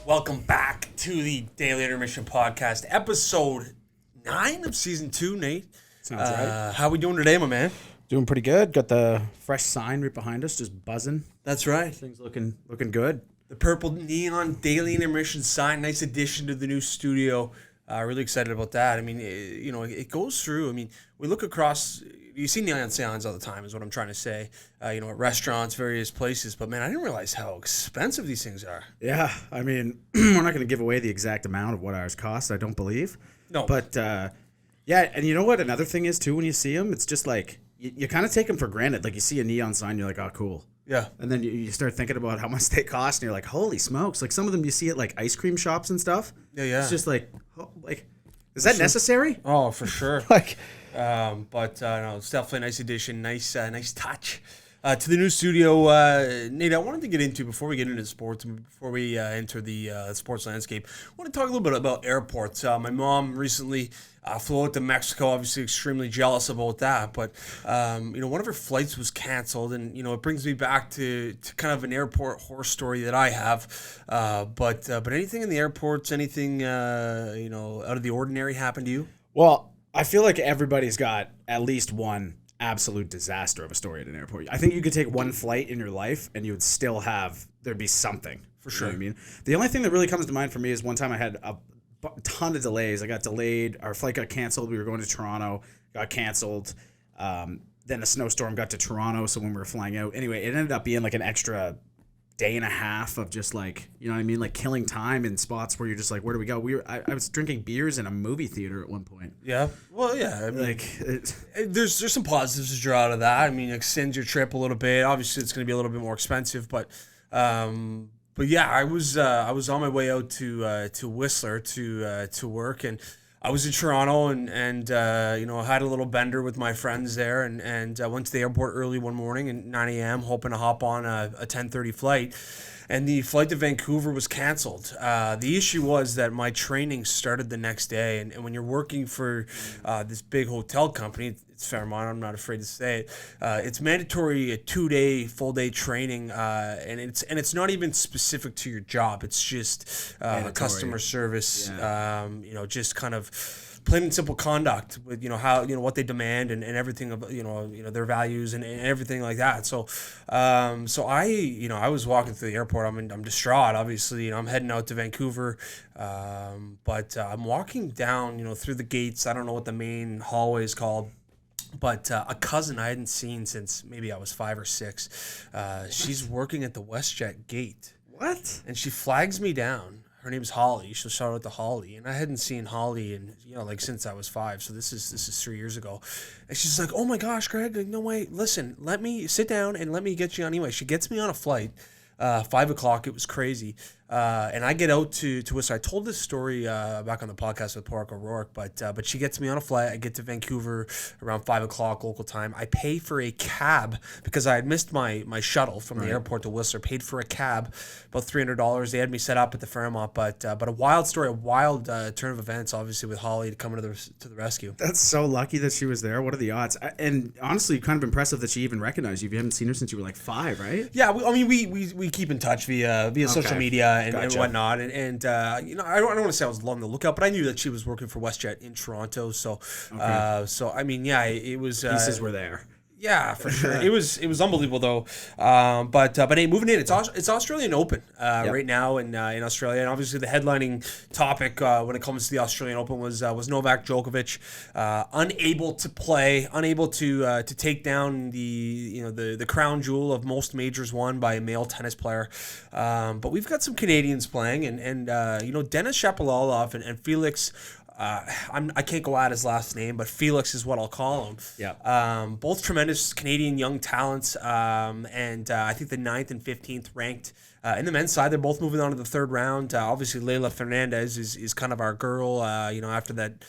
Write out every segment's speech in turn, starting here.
Welcome back to the Daily Intermission Podcast, episode 9 of season 2, Nate. Sounds right. How we doing today, my man? Doing pretty good. Got the fresh sign right behind us, just buzzing. That's right. Things looking good. The purple neon Daily Intermission sign, nice addition to the new studio. Really excited about that. I mean, it goes through. I mean, we look across. You see neon signs all the time, is what I'm trying to say. At restaurants, various places. But man, I didn't realize how expensive these things are. Yeah, I mean, we're not going to give away the exact amount of what ours cost, I don't believe. No. But yeah, and you know what? Another thing is too, when you see them, it's just like you kind of take them for granted. Like you see a neon sign, you're like, oh, cool. Yeah. And then you start thinking about how much they cost, and you're like, holy smokes! Like some of them you see at like ice cream shops and stuff. Yeah. It's just like, is that necessary? Oh, for sure. Like. No, it's definitely a nice addition, nice touch to the new studio. Nate, I wanted to get into, before we get into sports, before we enter the sports landscape, I want to talk a little bit about airports. My mom recently flew out to Mexico, obviously extremely jealous about that, but one of her flights was canceled, and it brings me back to kind of an airport horror story that I have. But anything in the airports, anything out of the ordinary happened to you? Well, I feel like everybody's got at least one absolute disaster of a story at an airport. I think you could take one flight in your life and you would still there'd be something. For sure. You know what I mean? The only thing that really comes to mind for me is one time I had a ton of delays. I got delayed. Our flight got canceled. We were going to Toronto, got canceled. Then a snowstorm got to Toronto, so when we were flying out. Anyway, it ended up being like an extra day and a half of just like, you know what I mean? Like killing time in spots where you're just like, where do we go? I was drinking beers in a movie theater at one point. Yeah. Well, yeah. I mean, Like there's some positives to draw out of that. I mean, it extends your trip a little bit. Obviously, it's going to be a little bit more expensive, but yeah, I was on my way out to Whistler to work, and I was in Toronto, and I had a little bender with my friends there, and I went to the airport early one morning at 9 a.m. hoping to hop on a 10:30 flight, and the flight to Vancouver was canceled. The issue was that my training started the next day, and when you're working for this big hotel company, it's Fairmont, I'm not afraid to say it, it's mandatory a 2-day full day training, and it's not even specific to your job. It's just customer service, just kind of plain and simple conduct with how what they demand and everything of their values and everything like that. So I was walking through the airport. I'm distraught. Obviously, I'm heading out to Vancouver, but I'm walking down through the gates. I don't know what the main hallway is called. But a cousin I hadn't seen since maybe I was 5 or 6. She's working at the WestJet gate. what? And she flags me down. Her name's Holly. She'll shout out to Holly. And I hadn't seen Holly in, since I was 5. So this is 3 years ago. And she's like, oh my gosh, Greg, no way. Listen, let me sit down and let me get you on. Anyway, she gets me on a flight. 5 o'clock. It was crazy. And I get out to Whistler. I told this story back on the podcast with Pork O'Rourke, but she gets me on a flight. I get to Vancouver around 5 o'clock local time. I pay for a cab because I had missed my shuttle from the airport to Whistler. Paid for a cab, about $300. They had me set up at the Fairmont, but a wild story, a wild turn of events, obviously, with Holly coming to the rescue. That's so lucky that she was there. What are the odds? And honestly, kind of impressive that she even recognized you. You haven't seen her since you were like 5, right? Yeah, we keep in touch via social media and whatnot, and I don't want to say I was on the lookout, but I knew that she was working for WestJet in Toronto, so I mean, yeah, it was Pieces were there. Yeah, for sure. It was unbelievable though. But hey, moving in, it's Australian Open right now in Australia, and obviously the headlining topic when it comes to the Australian Open was Novak Djokovic unable to play, unable to take down the crown jewel of most majors won by a male tennis player. But we've got some Canadians playing, and Denis Shapovalov and Felix. I can't go out his last name, but Felix is what I'll call him. Yeah. Both tremendous Canadian young talents, and I think the 9th and 15th ranked in the men's side. They're both moving on to the third round. Obviously, Leylah Fernandez is kind of our girl. After that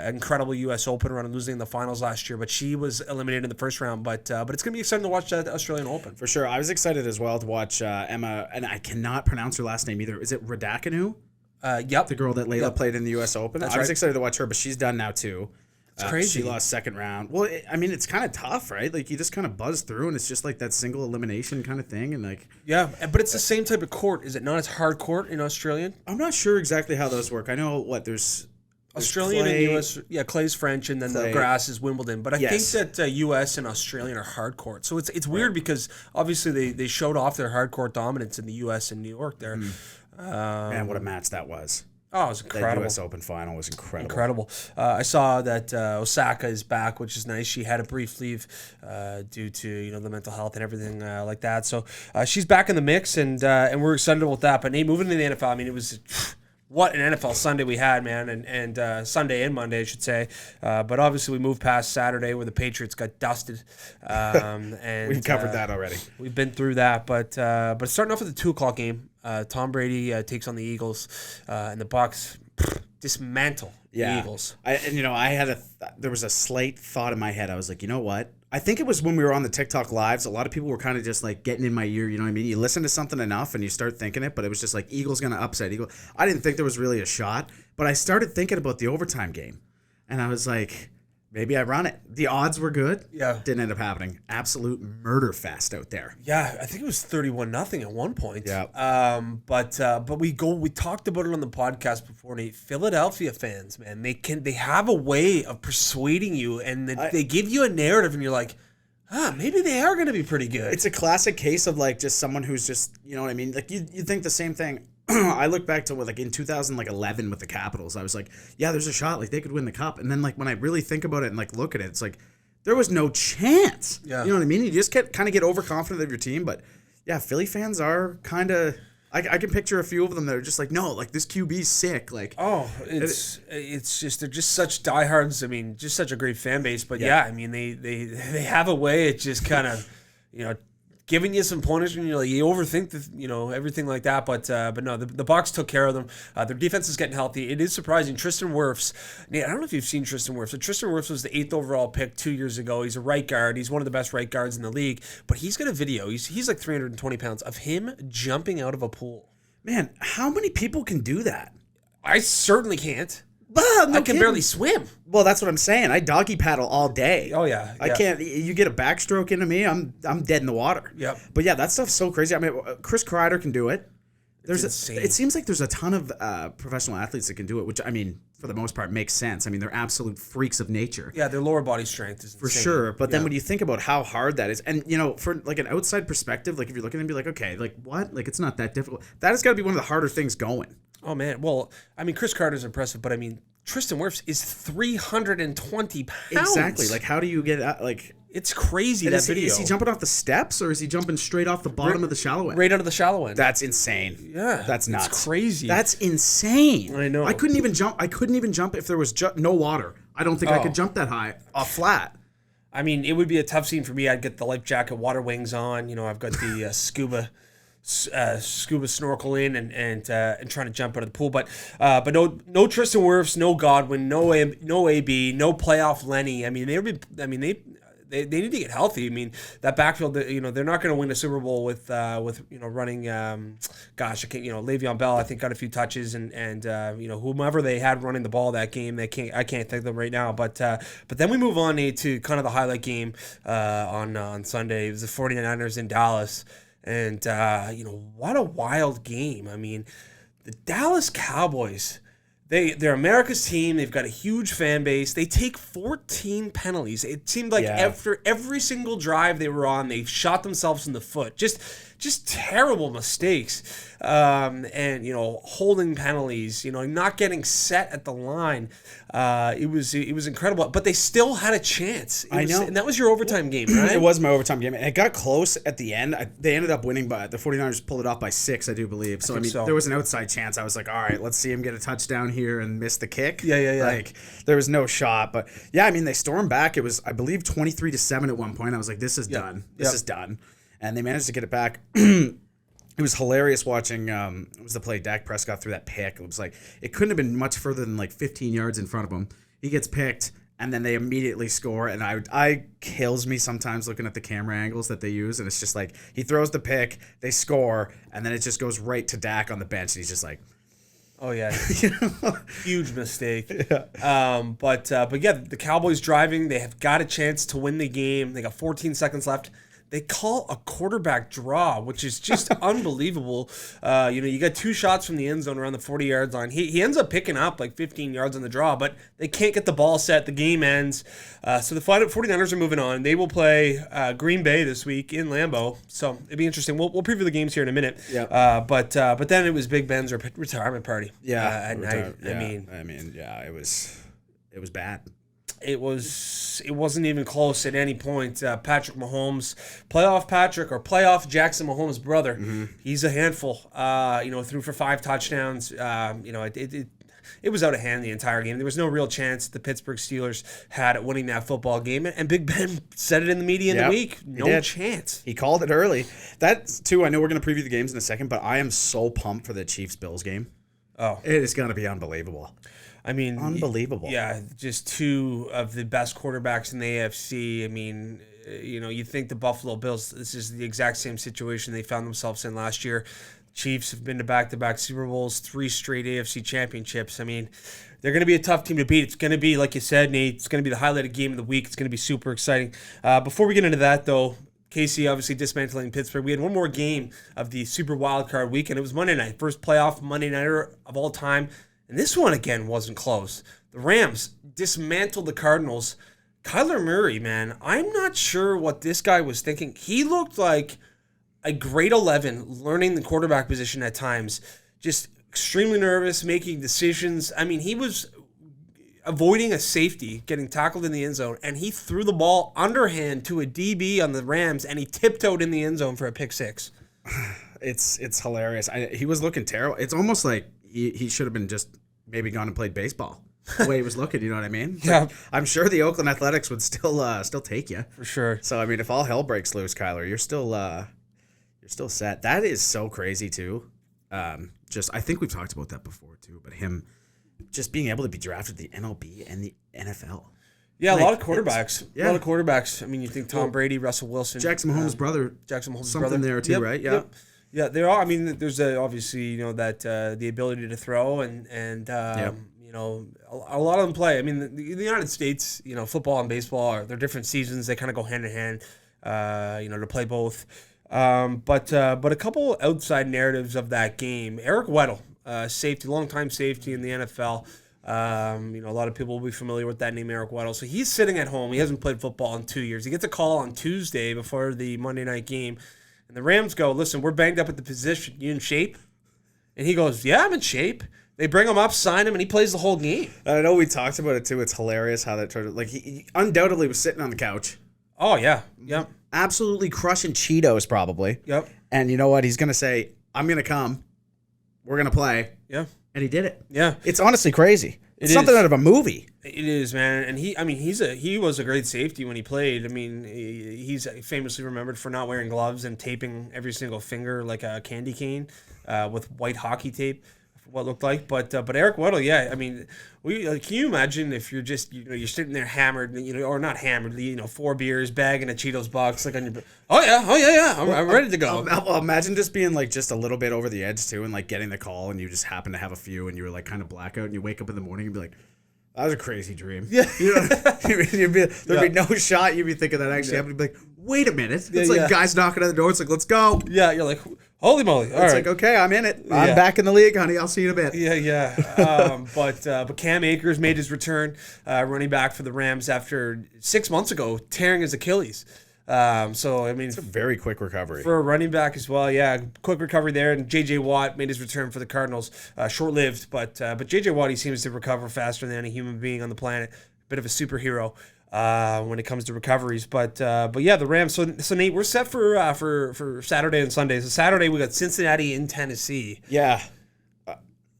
incredible U.S. Open run and losing in the finals last year, but she was eliminated in the first round. But it's gonna be exciting to watch the Australian Open for sure. I was excited as well to watch Emma, and I cannot pronounce her last name either. Is it Raducanu? Yep. The girl that Leylah played in the U.S. Open. That's I was right. excited to watch her, but she's done now too. It's crazy. She lost second round. Well, I mean, it's kind of tough, right? Like you just kind of buzz through, and it's just like that single elimination kind of thing, and like Yeah, but it's the same type of court, is it not? As hard court in Australian. I'm not sure exactly how those work. I know there's Australian clay. and US, clay's French, and then the Clay. grass is Wimbledon. But I Yes. think that US and Australian are hard court. So it's weird because obviously they showed off their hard court dominance in the US and New York there. Man, what a match that was. Oh, it was That incredible. U.S. Open final was incredible. Incredible. I saw that Osaka is back, which is nice. She had a brief leave due to the mental health and everything like that. So she's back in the mix, and we're excited about that. But Nate, moving to the NFL, I mean, it was what an NFL Sunday we had, man, and Sunday and Monday, I should say. But obviously, we moved past Saturday where the Patriots got dusted. And We've covered that already. We've been through that, but starting off with the 2:00 game, Tom Brady takes on the Eagles, and the Bucs dismantle the Eagles. There was a slight thought in my head. I was like, you know what? I think it was when we were on the TikTok lives. A lot of people were kind of just like getting in my ear. You know what I mean? You listen to something enough and you start thinking it, but it was just like Eagles going to upset Eagles. I didn't think there was really a shot, but I started thinking about the overtime game, and I was like, maybe I run it. The odds were good. Yeah. Didn't end up happening. Absolute murder fest out there. Yeah, I think it was 31-0 at one point. Yeah. But we talked about it on the podcast before, Nate. Philadelphia fans, man, they have a way of persuading you, and they give you a narrative, and you're like, maybe they are going to be pretty good. It's a classic case of like just someone who's just, you know what I mean? Like you think the same thing. I look back to like in 2011 with the Capitals. I was like, yeah, there's a shot. Like they could win the cup. And then like when I really think about it and like look at it, it's like there was no chance. Yeah. You know what I mean? You just kind of get overconfident of your team. But yeah, Philly fans are kind of. I can picture a few of them that are just like, no, like this QB's sick. Like, it's just they're just such diehards. I mean, just such a great fan base. But yeah, I mean they have a way. It just kind of giving you some pointers when you overthink everything like that. But no, the Bucs took care of them. Their defense is getting healthy. It is surprising. Tristan Wirfs, Nate, I don't know if you've seen Tristan Wirfs. So Tristan Wirfs was the 8th overall pick 2 years ago. He's a right guard. He's one of the best right guards in the league. But he's got a video. He's like 320 pounds of him jumping out of a pool. Man, how many people can do that? I certainly can't. No I can barely swim. Well, that's what I'm saying. I doggy paddle all day. Oh yeah, I can't. You get a backstroke into me, I'm dead in the water. Yep. But yeah, that stuff's so crazy. I mean, Chris Kreider can do it. Insane. It seems like there's a ton of professional athletes that can do it, which I mean, for the most part, makes sense. I mean, they're absolute freaks of nature. Yeah, their lower body strength is For insane. sure. But then when you think about how hard that is, and for like an outside perspective, like if you're looking and be like, okay, like what? Like it's not that difficult. That has got to be one of the harder things going. Oh man, well, I mean, Chris Carter's impressive, but I mean, Tristan Wirfs is 320 pounds. Exactly. Like how do you get like? It's crazy And that video. Is he jumping off the steps or is he jumping straight off the bottom of the shallow end? right out of the shallow end? That's insane. Yeah, That's nuts. It's crazy. That's insane. I know. I couldn't even jump if there was no water. I don't think I could jump that high off flat. I mean, it would be a tough scene for me. I'd get the life jacket, water wings on. I've got the scuba snorkel in and trying to jump out of the pool. But no Tristan Wirfs, no Godwin, no AB, no playoff Lenny. I mean, they need to get healthy. I mean, that backfield, they're not going to win a Super Bowl with running. Le'Veon Bell, I think, got a few touches, and whomever they had running the ball that game, I can't think of them right now. But then we move on to kind of the highlight game on Sunday. It was the 49ers in Dallas, and what a wild game. I mean, the Dallas Cowboys. They're America's team. They've got a huge fan base. They take 14 penalties. It seemed like after every single drive they were on, they shot themselves in the foot. Just terrible mistakes. And holding penalties, not getting set at the line. It was incredible, but they still had a chance. I know. And that was your overtime game, right? It was my overtime game. And it got close at the end. They ended up winning, but the 49ers pulled it off by 6, I do believe. So, there was an outside chance. I was like, all right, let's see him get a touchdown here and miss the kick. Yeah. Like, there was no shot. But, yeah, I mean, they stormed back. It was, I believe, 23-7 at one point. I was like, this is done. This is done. And they managed to get it back. It was hilarious watching. It was the play Dak Prescott threw that pick. It was like it couldn't have been much further than like 15 yards in front of him. He gets picked, and then they immediately score. And I kills me sometimes looking at the camera angles that they use, and it's just like he throws the pick, they score, and then it just goes right to Dak on the bench, and he's just like, Oh yeah, You know? huge mistake. Yeah. But yeah, the Cowboys driving. They have got a chance to win the game. They got 14 seconds left. They call a quarterback draw, which is just unbelievable. You got 2 shots from the end zone around the 40-yard line. He ends up picking up like 15 yards on the draw, but they can't get the ball set. The game ends. So the 49ers are moving on. They will play Green Bay this week in Lambeau. So it'd be interesting. We'll preview the games here in a minute. Yeah. But then it was Big Ben's retirement party. Yeah. At night. Yeah, it was bad. It wasn't even close at any point. Patrick Mahomes, playoff Jackson Mahomes' brother. Mm-hmm. He's a handful. Threw for 5 touchdowns. It was out of hand the entire game. There was no real chance the Pittsburgh Steelers had at winning that football game. And Big Ben said it in the media in the week. No chance. He called it early. That's too. I know we're going to preview the games in a second, but I am so pumped for the Chiefs-Bills game. Oh, it is going to be unbelievable. I mean, unbelievable. Yeah, just 2 of the best quarterbacks in the AFC. I mean, you think the Buffalo Bills, this is the exact same situation they found themselves in last year. Chiefs have been to back-to-back Super Bowls, 3 straight AFC championships. I mean, they're going to be a tough team to beat. It's going to be, like you said, Nate, it's going to be the highlighted game of the week. It's going to be super exciting. Before we get into that, though, KC obviously dismantling Pittsburgh. We had one more game of the Super Wildcard weekend. It was Monday night, first playoff Monday nighter of all time. And this one, again, wasn't close. The Rams dismantled the Cardinals. Kyler Murray, man, I'm not sure what this guy was thinking. He looked like a grade 11 learning the quarterback position at times. Just extremely nervous, making decisions. I mean, he was avoiding a safety, getting tackled in the end zone, and he threw the ball underhand to a DB on the Rams, and he tiptoed in the end zone for a pick 6. It's hilarious. He was looking terrible. It's almost like he should have been just maybe gone and played baseball. The way he was looking, you know what I mean? Yeah. Like, I'm sure the Oakland Athletics would still take you. For sure. So I mean, if all hell breaks loose, Kyler, you're still set. That is so crazy too. I think we've talked about that before too, but him just being able to be drafted the MLB and the NFL. Yeah, a lot of quarterbacks. A lot of quarterbacks. I mean, you think Tom Brady, Russell Wilson. Jackson Mahomes' brother. Something there too, right? Yeah. Yep. Yeah, there are. I mean, there's obviously that the ability to throw and a lot of them play. I mean, the United States, football and baseball they're different seasons. They kind of go hand in hand. To play both. But a couple outside narratives of that game. Eric Weddle, safety, longtime safety in the NFL. A lot of people will be familiar with that name, Eric Weddle. So he's sitting at home. He hasn't played football in 2 years. He gets a call on Tuesday before the Monday night game. And the Rams go, listen, we're banged up at the position. You in shape? And he goes, yeah, I'm in shape. They bring him up, sign him, and he plays the whole game. I know we talked about it too. It's hilarious how that turned. Like he undoubtedly was sitting on the couch. Oh yeah, yep. Absolutely crushing Cheetos, probably. Yep. And you know what? He's gonna say, "I'm gonna come. We're gonna play." Yeah. And he did it. Yeah. It's honestly crazy. It's something out of a movie. It is, man. And he was a great safety when he played. I mean, he's famously remembered for not wearing gloves and taping every single finger like a candy cane with white hockey tape. What looked like, but Eric Weddle, yeah. I mean, can you imagine if you're just you're sitting there hammered, or not hammered, 4 beers, bagging a Cheetos box, like on your, oh yeah, I'm ready to go. Well, imagine just being like just a little bit over the edge too, and like getting the call, and you just happen to have a few, and you were like kind of blackout, and you wake up in the morning and be like, that was a crazy dream. Yeah, there'd be no shot you'd be thinking that actually happened. You'd be like, wait a minute, it's like guys knocking on the door. It's like, let's go. Yeah, you're like, holy moly! All right. Like, okay, I'm in it. I'm back in the league, honey. I'll see you in a bit. Yeah. But Cam Akers made his return, running back for the Rams after 6 months ago tearing his Achilles. So I mean, it's a very quick recovery for a running back as well. Yeah, quick recovery there. And J.J. Watt made his return for the Cardinals. Short-lived, but J.J. Watt, he seems to recover faster than any human being on the planet. Bit of a superhero when it comes to recoveries. But yeah, the Rams. So Nate, we're set for Saturday and Sunday. So Saturday we got Cincinnati in Tennessee. Yeah.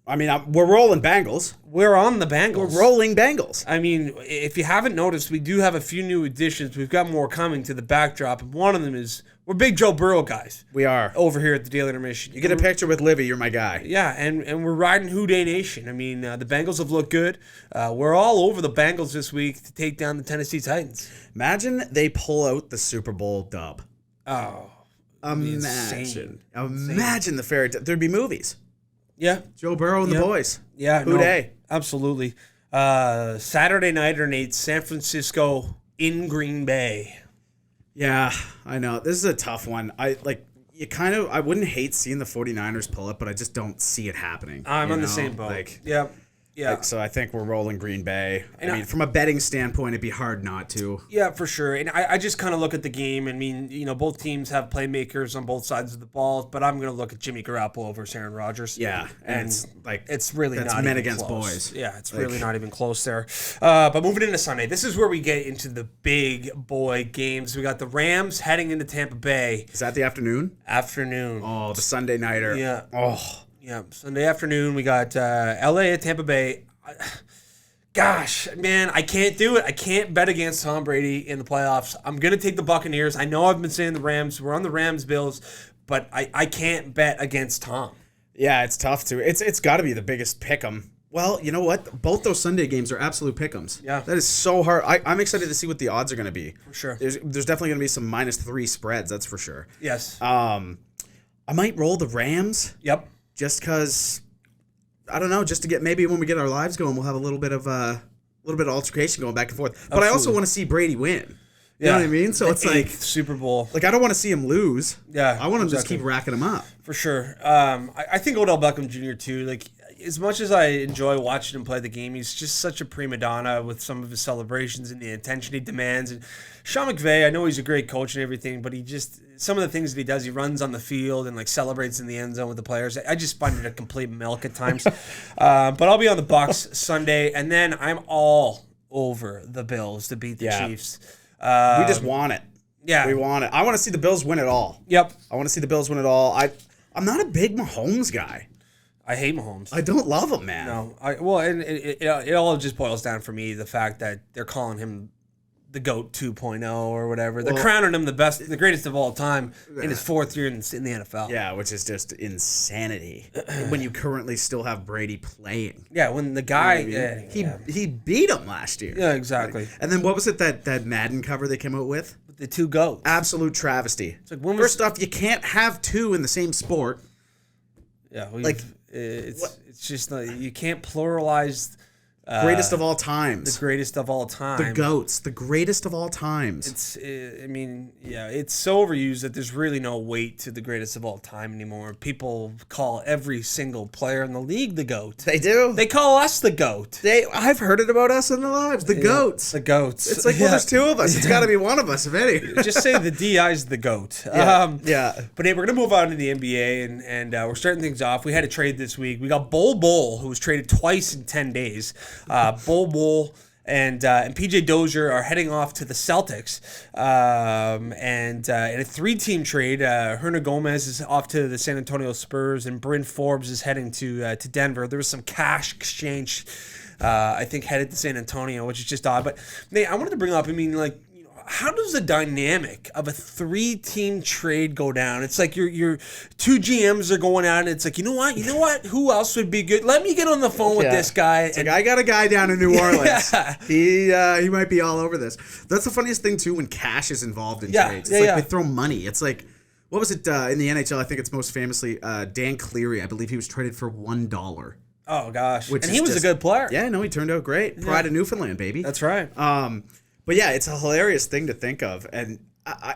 I mean, we're rolling Bengals. We're on the Bengals. We're rolling Bengals. I mean, if you haven't noticed, we do have a few new additions. We've got more coming to the backdrop. And one of them is we're big Joe Burrow guys. We are. Over here at the Daily Intermission. You get a picture with Livy, you're my guy. Yeah, and we're riding Houday Nation. I mean, the Bengals have looked good. We're all over the Bengals this week to take down the Tennessee Titans. Imagine they pull out the Super Bowl dub. Oh. Imagine the fairy tale. There'd be movies. Yeah. Joe Burrow and the boys. Yeah. Who dey? Absolutely. Saturday nighter, Nate. San Francisco in Green Bay. Yeah, I know. This is a tough one. I wouldn't hate seeing the 49ers pull it, but I just don't see it happening. I'm on the same boat. Yeah. So I think we're rolling Green Bay. I mean, from a betting standpoint, it'd be hard not to. Yeah, for sure. And I just kind of look at the game. I mean, both teams have playmakers on both sides of the ball, but I'm going to look at Jimmy Garoppolo versus Aaron Rodgers. Yeah, and it's really that's not men even against close. boys. Yeah, it's really not even close there. But moving into Sunday, this is where we get into the big boy games. We got the Rams heading into Tampa Bay. Is that the afternoon? Afternoon. Oh, the Sunday nighter. Yeah. Oh. Yeah, Sunday afternoon. We got L.A. at Tampa Bay. Gosh, man, I can't do it. I can't bet against Tom Brady in the playoffs. I'm going to take the Buccaneers. I know I've been saying the Rams. We're on the Rams, Bills, but I can't bet against Tom. Yeah, it's tough to. It's got to be the biggest pick'em. Well, you know what? Both those Sunday games are absolute pick'ems. Yeah. That is so hard. I'm excited to see what the odds are going to be. For sure. There's definitely going to be some -3 spreads, that's for sure. Yes. I might roll the Rams. Yep. Just because, I don't know, just to get, maybe when we get our lives going, we'll have a little bit of altercation going back and forth. But I also want to see Brady win. You know what I mean? So it's like Super Bowl. Like, I don't want to see him lose. Yeah, I want him to just keep racking him up. For sure. I think Odell Beckham Jr. too. Like, as much as I enjoy watching him play the game, he's just such a prima donna with some of his celebrations and the attention he demands. And Sean McVay, I know he's a great coach and everything, but some of the things that he does, he runs on the field and like celebrates in the end zone with the players. I just find it a complete milk at times. But I'll be on the Bucs Sunday, and then I'm all over the Bills to beat the Chiefs. We just want it. Yeah. We want it. I want to see the Bills win it all. Yep. I want to see the Bills win it all. I'm not a big Mahomes guy. I hate Mahomes. I don't love him, man. No. And it all just boils down for me the fact that they're calling him the GOAT 2.0 or whatever. They're crowning him the greatest of all time in his 4th year in the NFL. Yeah, which is just insanity when you currently still have Brady playing. Yeah, when the guy he beat him last year. Yeah, exactly. And then what was it that Madden cover they came out with? The 2 GOATs. Absolute travesty. It's like, first off, you can't have 2 in the same sport. Yeah, it's just like, you can't pluralize greatest of all times. The greatest of all time. The GOATs. The greatest of all times. It's so overused that there's really no weight to the greatest of all time anymore. People call every single player in the league the GOAT. They do. They call us the GOAT. I've heard it about us in their lives. The GOATs. The GOATs. It's like, well, there's 2 of us. It's got to be one of us, if any. Just say the DI's the GOAT. Yeah. But hey, we're going to move on to the NBA, and we're starting things off. We had a trade this week. We got Bol, who was traded twice in 10 days. Bol and PJ Dozier are heading off to the Celtics. And in a 3-team trade, Hernan Gomez is off to the San Antonio Spurs, and Bryn Forbes is heading to Denver. There was some cash exchange, I think, headed to San Antonio, which is just odd. But Nate, I wanted to bring up, how does the dynamic of a 3-team trade go down? It's like your 2 GMs are going out, and it's like, you know what? Who else would be good? Let me get on the phone with this guy. It's like, I got a guy down in New Orleans. He might be all over this. That's the funniest thing too when cash is involved in trades. It's like they throw money. It's like, what was it in the NHL? I think it's most famously Dan Cleary. I believe he was traded for $1. Oh gosh, and he was a good player. Yeah, no, he turned out great. Pride of Newfoundland, baby. That's right. But yeah, it's a hilarious thing to think of, and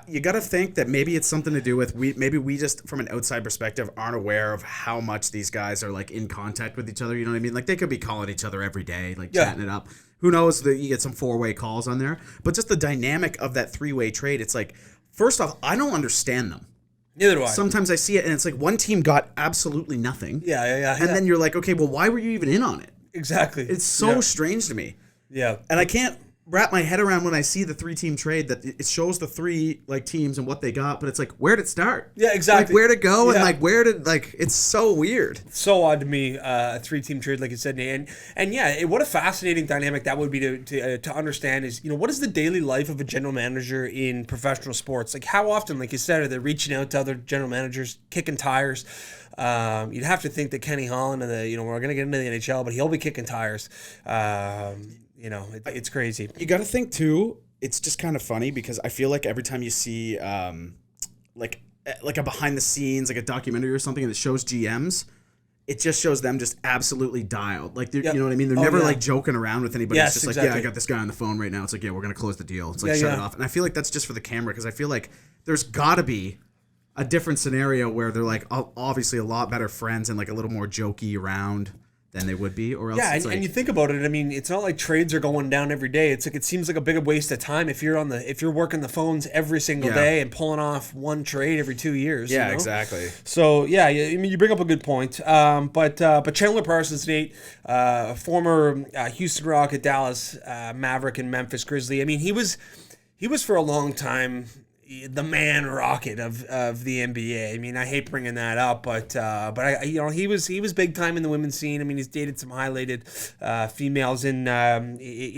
you got to think that maybe it's something to do with we just from an outside perspective aren't aware of how much these guys are like in contact with each other. You know what I mean? Like they could be calling each other every day, like chatting it up. Who knows that you get some 4-way calls on there? But just the dynamic of that 3-way trade, it's like, first off, I don't understand them. Neither do I. Sometimes I see it, and it's like one team got absolutely nothing. Yeah. And then you're like, okay, well, why were you even in on it? Exactly. It's so strange to me. Yeah. And I can't wrap my head around when I see the 3-team trade that it shows the 3 teams and what they got, but it's like, where'd it start? Yeah, exactly. Like where to go and like where did it's so weird. So odd to me, a 3-team trade, like you said, Nate. And yeah, what a fascinating dynamic that would be to understand is, what is the daily life of a general manager in professional sports? Like how often, like you said, are they reaching out to other general managers, kicking tires? You'd have to think that Kenny Holland and we're going to get into the NHL, but he'll be kicking tires. It's crazy. You got to think too. It's just kind of funny because I feel like every time you see like a behind the scenes, like a documentary or something that shows GMs, it just shows them just absolutely dialed. Like, Yep. you know what I mean? They're Oh, never yeah. like joking around with anybody. Yes, It's just like, exactly. yeah, I got this guy on the phone right now. It's like, yeah, we're going to close the deal. It's like, Yeah, shut yeah. it off. And I feel like that's just for the camera because I feel like there's got to be a different scenario where they're like obviously a lot better friends and like a little more jokey around than they would be, or else Yeah, it's and like, you think about it. I mean, it's not like trades are going down every day. It's like it seems like a big waste of time if you're working the phones every single Yeah. day and pulling off one trade every 2 years. yeah, you know? exactly. So yeah, I mean, you bring up a good point. But Chandler Parsons, Nate, former Houston Rocket, Dallas Maverick, and Memphis Grizzly. I mean, he was for a long time the man rocket of the NBA. I mean, I hate bringing that up, but I he was big time in the women's scene. I mean, he's dated some highlighted females in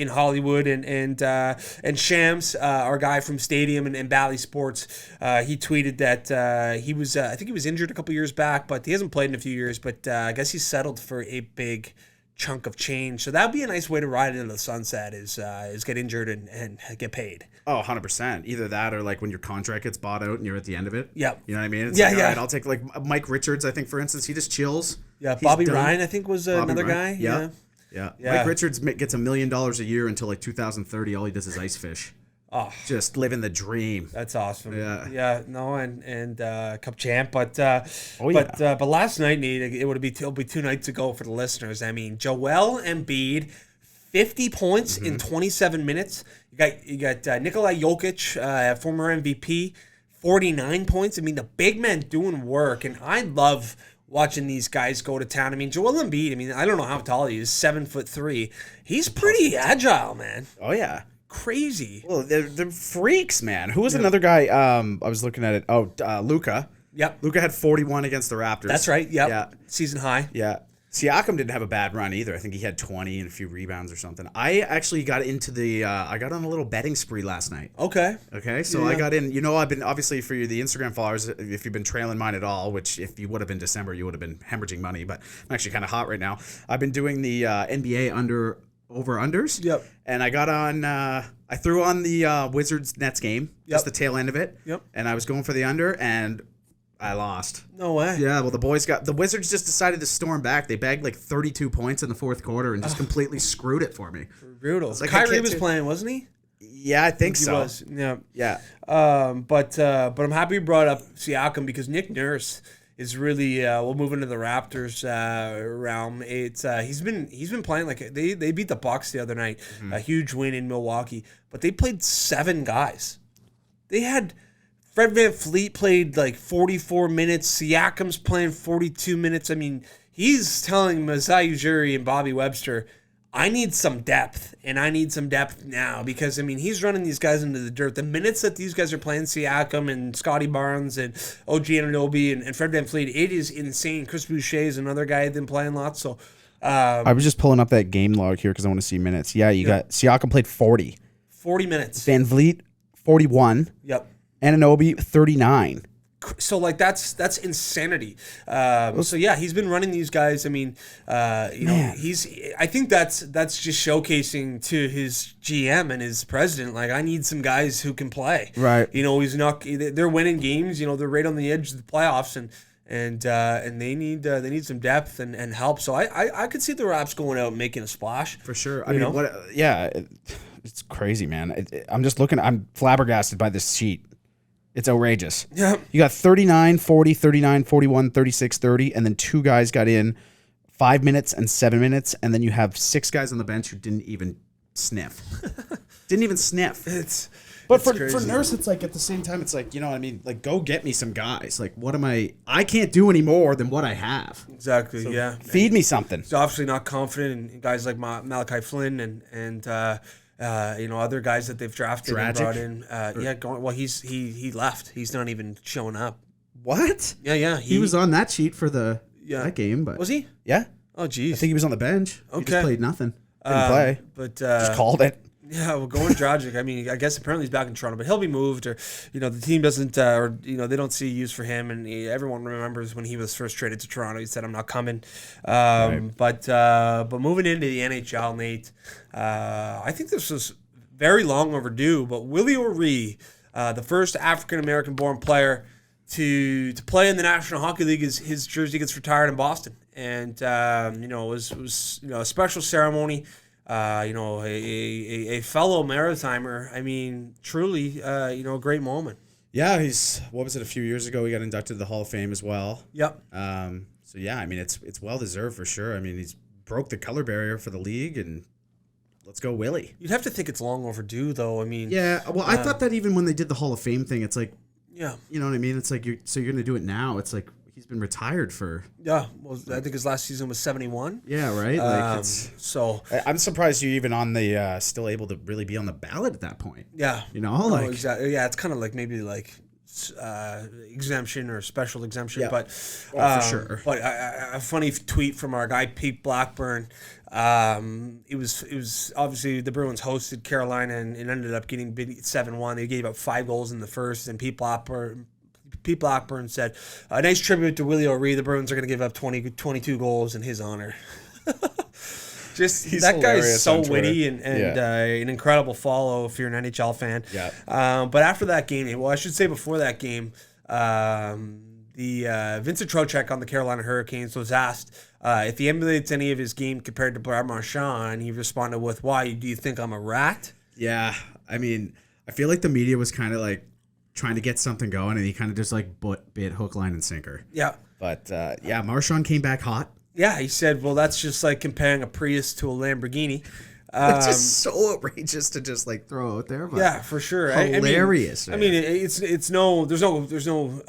Hollywood and Shams, our guy from Stadium and Bally Sports. He tweeted that he was I think he was injured a couple years back, but he hasn't played in a few years. But I guess he's settled for a big chunk of change. So that'd be a nice way to ride into the sunset is get injured and get paid. Oh, 100%. Either that or like when your contract gets bought out and you're at the end of it. Yep. You know what I mean? It's Yeah, like, yeah. all right, I'll take like Mike Richards, I think, for instance, he just chills. Yeah, He's Bobby done. Ryan, I think, was Bobby another Ryan. guy. Yeah. Yeah. Mike Richards gets $1 million a year until like 2030. All he does is ice fish. Oh, Just living the dream. that's awesome. Yeah. Yeah. No, and cup champ, but yeah. but last night, Nate, it'll be 2 nights ago for the listeners. I mean, Joel Embiid, 50 points in 27 minutes. You got Nikolai Jokic, former MVP, 49 points. I mean, the big men doing work, and I love watching these guys go to town. I mean, Joel Embiid, I mean, I don't know how tall he is, 7'3". He's pretty agile, man. Oh, yeah. Crazy. Well, they're freaks, man. Who was another guy? I was looking at it. Oh, Luka. Yep. Luka had 41 against the Raptors. That's right. Yep. Yeah. Season high. Yeah. Siakam didn't have a bad run either. I think he had 20 and a few rebounds or something. I actually got into I got on a little betting spree last night. Okay. Okay, so I got in. You know, I've been obviously for the Instagram followers. If you've been trailing mine at all, which if you would have been December, you would have been hemorrhaging money. But I'm actually kind of hot right now. I've been doing the NBA over unders. Yep. And I got on. I threw on the Wizards Nets game, just the tail end of it. Yep. And I was going for the under, and I lost. No way. Yeah, well, the Wizards just decided to storm back. They bagged like 32 points in the fourth quarter and just completely screwed it for me. Brutal. like I Kyrie can't was do- playing, wasn't he? Yeah, I think He so. was. Yeah. Yeah. But I'm happy you brought up Siakam because Nick Nurse is really we'll move into the Raptors realm. It's he's been playing like they beat the Bucks the other night, a huge win in Milwaukee, but they played 7 guys. They had Fred VanVleet played like 44 minutes. Siakam's playing 42 minutes. I mean, he's telling Masai Ujiri and Bobby Webster, I need some depth, and I need some depth now because, I mean, he's running these guys into the dirt. The minutes that these guys are playing, Siakam and Scotty Barnes and OG Anunoby and Fred VanVleet, it is insane. Chris Boucher is another guy that's been playing lots. So, I was just pulling up that game log here because I want to see minutes. Yeah, you got Siakam played 40. 40 minutes. Van Vliet, 41. Yep. Ananobi, 39. So like that's insanity. So yeah, he's been running these guys. I mean, you know, I think that's just showcasing to his GM and his president. Like, I need some guys who can play. Right. You know, they're winning games. You know, they're right on the edge of the playoffs, and they need some depth and help. So I could see the Raps going out and making a splash For sure. You know? It's crazy, man. I'm just looking. I'm flabbergasted by this sheet. It's outrageous. Yeah. You got 39, 40, 39, 41, 36, 30, and then 2 guys got in 5 minutes and 7 minutes, and then you have 6 guys on the bench who didn't even sniff. Didn't even sniff. But for Nurse, it's like at the same time, it's like, you know what I mean? Like, go get me some guys. Like, what am I can't do any more than what I have. Exactly. Yeah. Feed me something. He's obviously not confident in guys like Malachi Flynn and you know, other guys that they've drafted and brought in. He left. He's not even showing up. What? Yeah. He was on that sheet for that game, but Was he? yeah. Oh, geez. I think he was on the bench. He Okay. just played nothing. Didn't play. But Just called it. yeah, well, going Dragic. I mean, I guess apparently he's back in Toronto, but he'll be moved, or you know, the team doesn't, or you know, they don't see use for him. And everyone remembers when he was first traded to Toronto, he said, "I'm not coming." But moving into the NHL, Nate, I think this was very long overdue. But Willie O'Ree, the first African American born player to play in the National Hockey League, his jersey gets retired in Boston. and it was a special ceremony. A fellow Maritimer. I mean, truly, a great moment. Yeah, what was it, a few years ago? He got inducted to the Hall of Fame as well. Yep. So yeah, I mean, it's well deserved for sure. I mean, he's broke the color barrier for the league, and let's go, Willie. You'd have to think it's long overdue, though. I mean, yeah. Well, I thought that even when they did the Hall of Fame thing, it's like, yeah, you know what I mean? It's like you're going to do it now. It's like he's been retired for. Yeah, well, I think his last season was 71. Yeah, right. Like so I'm surprised you even on the still able to really be on the ballot at that point. Yeah, exactly. Yeah, it's kind of like maybe like exemption or special exemption, yeah. But for sure. But a funny tweet from our guy Pete Blackburn. It was obviously the Bruins hosted Carolina and it ended up getting beat 7-1. They gave up 5 goals in the first, and Pete Blackburn said, "A nice tribute to Willie O'Ree. The Bruins are going to give up 22 goals in his honor." He's that guy is so witty and an incredible follow if you're an NHL fan. Yeah. But after that game, well, I should say before that game, Vincent Trocheck on the Carolina Hurricanes was asked if he emulates any of his game compared to Brad Marchand, and he responded with, "Why do you think I'm a rat?" Yeah, I mean, I feel like the media was kind of like trying to get something going, and he kind of just like bit hook, line, and sinker. Yeah. But Marchand came back hot. Yeah, he said, "Well, that's just like comparing a Prius to a Lamborghini." It's just so outrageous to just like throw out there. But yeah, for sure. Hilarious. I mean, there's no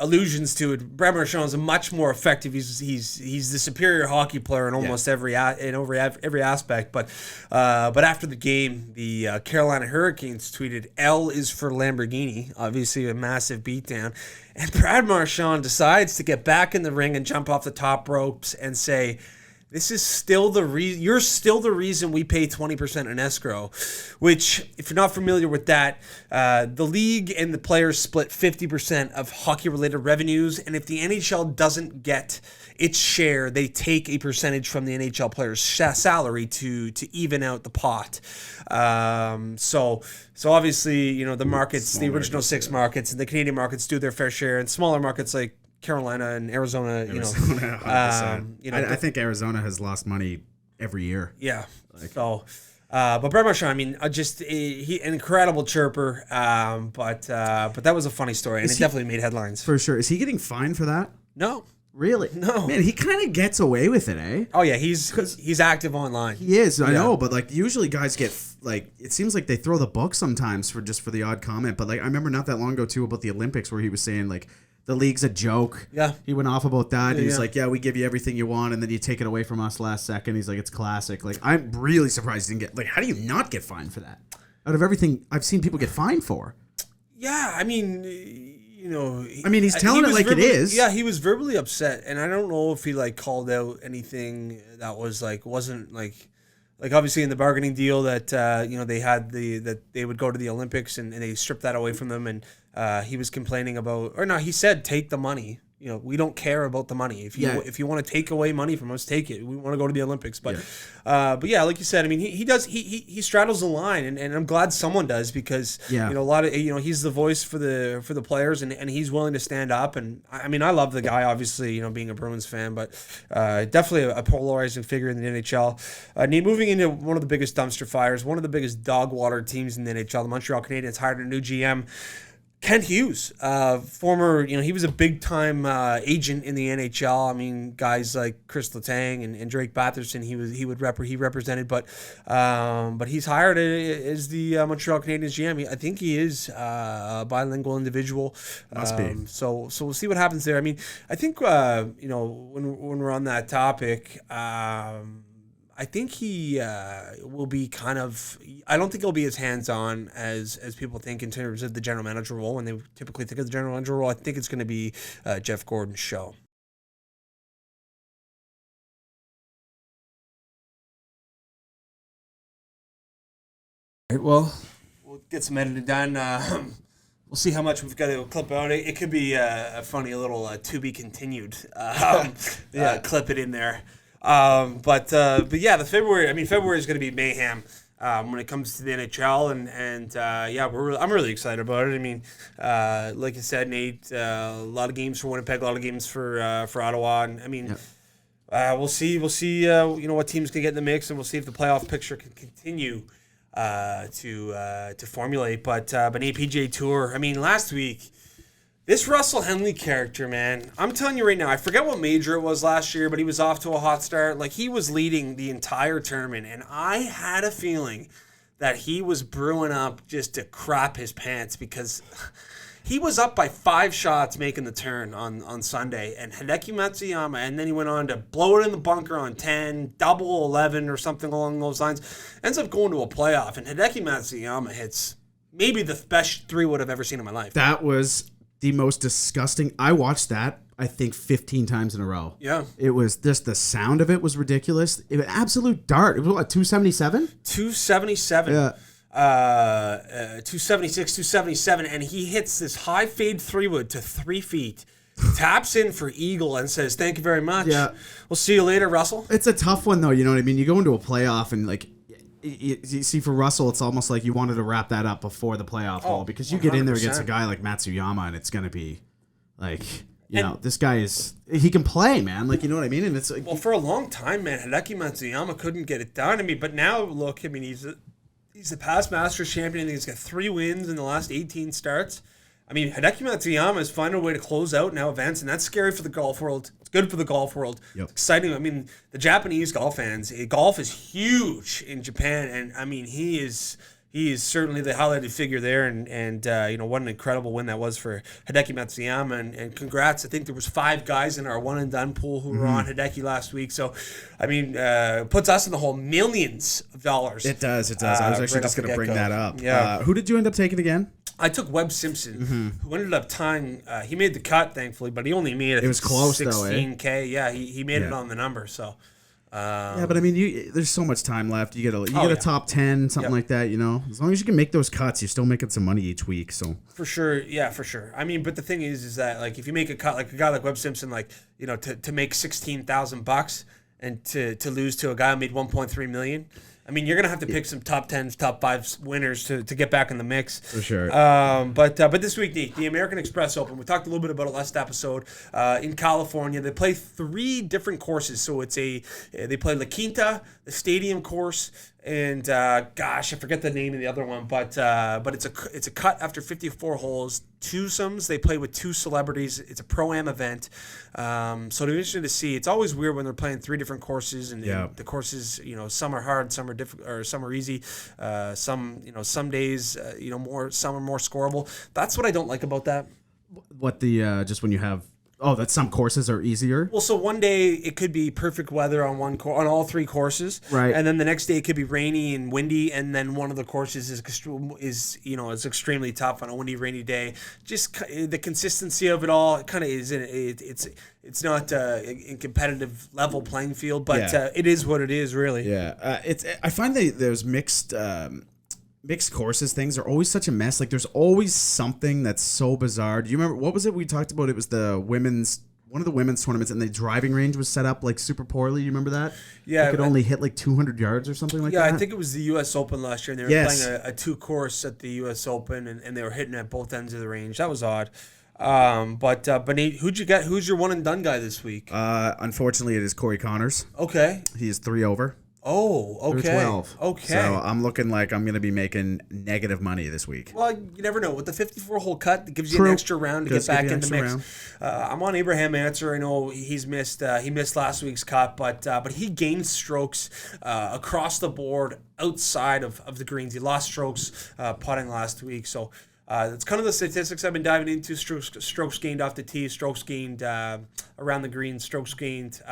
allusions to it. Brad Marchand is much more effective. He's the superior hockey player in almost every aspect. But after the game, the Carolina Hurricanes tweeted, "L is for Lamborghini." Obviously, a massive beatdown. And Brad Marchand decides to get back in the ring and jump off the top ropes and say, "This is still the reason. You're still the reason we pay 20% in escrow," which, if you're not familiar with that, the league and the players split 50% of hockey-related revenues, and if the NHL doesn't get its share, they take a percentage from the NHL player's salary to even out the pot. So obviously, the markets, the original 6 markets, and the Canadian markets do their fair share, and smaller markets like Carolina and Arizona, I think Arizona has lost money every year. Yeah. But Brad Marchand, I mean, he an incredible chirper. But that was a funny story, and it definitely made headlines for sure. Is he getting fined for that? No. Really? No. Man, he kind of gets away with it, eh? Oh yeah, he's active online. He is. I know, but like usually guys get like it seems like they throw the book sometimes for the odd comment. But like I remember not that long ago too about the Olympics where he was saying like, the league's a joke. Yeah. He went off about that. He was like, "Yeah, we give you everything you want, and then you take it away from us last second." He's like, "It's classic." Like, I'm really surprised he didn't get. Like, how do you not get fined for that? Out of everything I've seen people get fined for. Yeah, I mean, he's telling it like it is. Yeah, he was verbally upset, and I don't know if he like called out anything that was like wasn't like obviously in the bargaining deal that they had that they would go to the Olympics and they stripped that away from them, and he was complaining about, or no, he said take the money. We don't care about the money. If you want to take away money from us, take it. We want to go to the Olympics, but like you said, I mean, he straddles the line, and I'm glad someone does because a lot of he's the voice for the players, and he's willing to stand up. And I mean, I love the guy, obviously, being a Bruins fan, but definitely a polarizing figure in the NHL. Moving into one of the biggest dumpster fires, one of the biggest dog water teams in the NHL, the Montreal Canadiens hired a new GM. Kent Hughes, former, he was a big-time agent in the NHL. I mean, guys like Chris Letang and Drake Batherson, he represented, but he's hired as the Montreal Canadiens GM. I think he is a bilingual individual. Must be. So we'll see what happens there. I mean, I think when we're on that topic. I think he will be I don't think he'll be as hands-on as people think in terms of the general manager role. When they typically think of the general manager role, I think it's going to be Jeff Gordon's show. All right, well, we'll get some editing done. We'll see how much we've got to clip out. It could be a funny little to be continued. Clip it in there. But yeah, February is going to be mayhem when it comes to the NHL, and I'm really excited about it. I mean, like I said, Nate, a lot of games for Winnipeg, a lot of games for Ottawa, and I mean. We'll see. We'll see. What teams can get in the mix, and we'll see if the playoff picture can continue to formulate. But APJ Tour. I mean, last week, this Russell Henley character, man. I'm telling you right now. I forget what major it was last year, but he was off to a hot start. Like, he was leading the entire tournament, and I had a feeling that he was brewing up just to crap his pants because he was up by 5 shots making the turn on Sunday, and Hideki Matsuyama, and then he went on to blow it in the bunker on 10, double 11 or something along those lines, ends up going to a playoff, and Hideki Matsuyama hits maybe the best 3-wood I've ever seen in my life. That was the most disgusting. I watched that, I think, 15 times in a row. Yeah. It was just, the sound of it was ridiculous. It was absolute dart. It was what, 277? 277. Yeah. 276, 277, and he hits this high fade 3-wood to 3 feet, taps in for eagle, and says, "Thank you very much. Yeah. We'll see you later, Russell." It's a tough one, though. You know what I mean? You go into a playoff and, like, you see, for Russell, it's almost like you wanted to wrap that up before the playoff hole, because you get in there against a guy like Matsuyama, and it's going to be like, this guy he can play, man. Like, you know what I mean? And it's like, well, for a long time, man, Hideki Matsuyama couldn't get it done. I mean, but now look, I mean, he's the past Masters champion. I think he's got 3 wins in the last 18 starts. I mean, Hideki Matsuyama is finding a way to close out now advance, and that's scary for the golf world. It's good for the golf world. Yep. It's exciting. I mean, the Japanese golf fans, golf is huge in Japan, and I mean, he is certainly the highlighted figure there, and what an incredible win that was for Hideki Matsuyama, and congrats. I think there was 5 guys in our one and done pool who were on Hideki last week, so I mean, puts us in the whole millions of dollars. It does. I was actually just going to bring that up. Yeah. Who did you end up taking again? I took Webb Simpson, who ended up tying. He made the cut, thankfully, but he only made it was close, 16K. Though, eh? Yeah, he made it on the number. So, yeah, but I mean, there's so much time left. You get a top 10, something like that. You know, as long as you can make those cuts, you're still making some money each week. So for sure, yeah, for sure. I mean, but the thing is that like if you make a cut, like a guy like Webb Simpson, like to make $16,000 and to lose to a guy who made 1.3 million. I mean, you're gonna have to pick some top 10s, top 5 winners to get back in the mix. For sure. But this week, the American Express Open, we talked a little bit about it last episode. In California, they play 3 different courses. So they play La Quinta, the Stadium course, and gosh, I forget the name of the other one, but it's a cut after 54 holes. Twosomes. They play with 2 celebrities. It's a pro-am event. So it'll be interesting to see. It's always weird when they're playing 3 different courses, and the courses, some are hard, some are difficult, or some are easy. Some days, more. Some are more scoreable. That's what I don't like about that. What just when you have. Oh, that some courses are easier. Well, so one day it could be perfect weather on on all 3 courses, right? And then the next day it could be rainy and windy, and then one of the courses is extremely tough on a windy, rainy day. Just the consistency of it all, kind of is it's not in competitive level playing field, but it is what it is, really. Yeah, I find those mixed courses things are always such a mess. Like, there's always something that's so bizarre. Do you remember, what was it we talked about? It was one of the women's tournaments, and the driving range was set up like super poorly. You remember that? Yeah. It could only hit like 200 yards or something like that. Yeah, I think it was the U.S. Open last year, and they were playing a 2 course at the U.S. Open, and they were hitting at both ends of the range. That was odd. But Nate, who'd you get? Who's your one and done guy this week? Unfortunately, it is Corey Connors. Okay. He is 3 over. Oh, okay. 12. Okay. So I'm looking like I'm going to be making negative money this week. Well, you never know. With the 54-hole cut, it gives you an extra round to get back in the mix. I'm on Abraham Answer. I know he missed last week's cut, but he gained strokes across the board outside of the greens. He lost strokes putting last week. So that's kind of the statistics I've been diving into. Strokes gained off the tee, strokes gained around the green, strokes gained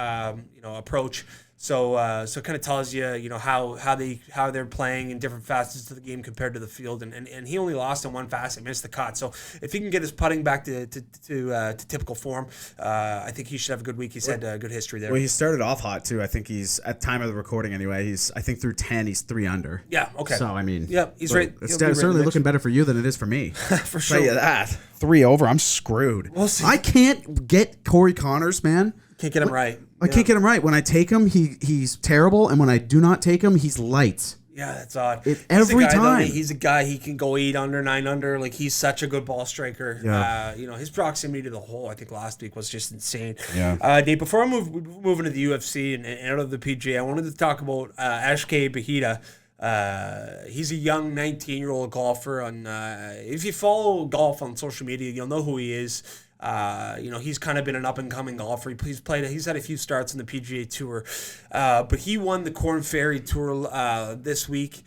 approach. So it kind of tells you, how they're playing in different facets of the game compared to the field, and he only lost in one facet, missed the cut. So if he can get his putting back to typical form, I think he should have a good week. He's had good history there. Well, he started off hot too. I think he's at time of the recording anyway. I think through 10, he's 3 under. Yeah. Okay. So I mean, he's right. It's certainly looking better for you than it is for me. For sure. Tell you that 3 over, I'm screwed. We'll see. I can't get Corey Connors, man. Can't get him right. I can't get him right. When I take him, he's terrible, and when I do not take him, he's light. Yeah, that's odd. Every time. He's a guy, he can go 8 under, 9 under. Like, he's such a good ball striker. Yeah. His proximity to the hole, I think, last week was just insane. Yeah. Dave, before I move into the UFC and out of the PGA, I wanted to talk about Ashke Bahita. He's a young 19-year-old golfer. If you follow golf on social media, you'll know who he is. He's kind of been an up-and-coming golfer. He's had a few starts in the PGA Tour, but he won the Korn Ferry Tour this week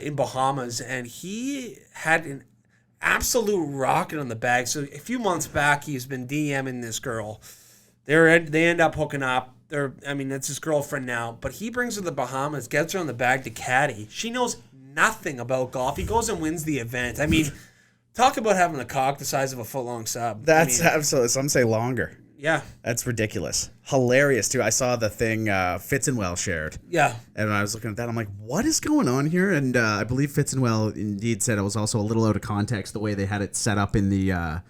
in Bahamas, and he had an absolute rocket on the bag. So a few months back, he's been DMing this girl. They end up hooking up. That's his girlfriend now, but he brings her to the Bahamas, gets her on the bag to caddy. She knows nothing about golf. He goes and wins the event. Talk about having a cock the size of a foot-long sub. That's absolutely. Some say longer. Yeah. That's ridiculous. Hilarious, too. I saw the thing Fitzenwell shared. Yeah. And when I was looking at that, I'm like, what is going on here? And I believe Fitzenwell indeed said it was also a little out of context the way they had it set up in the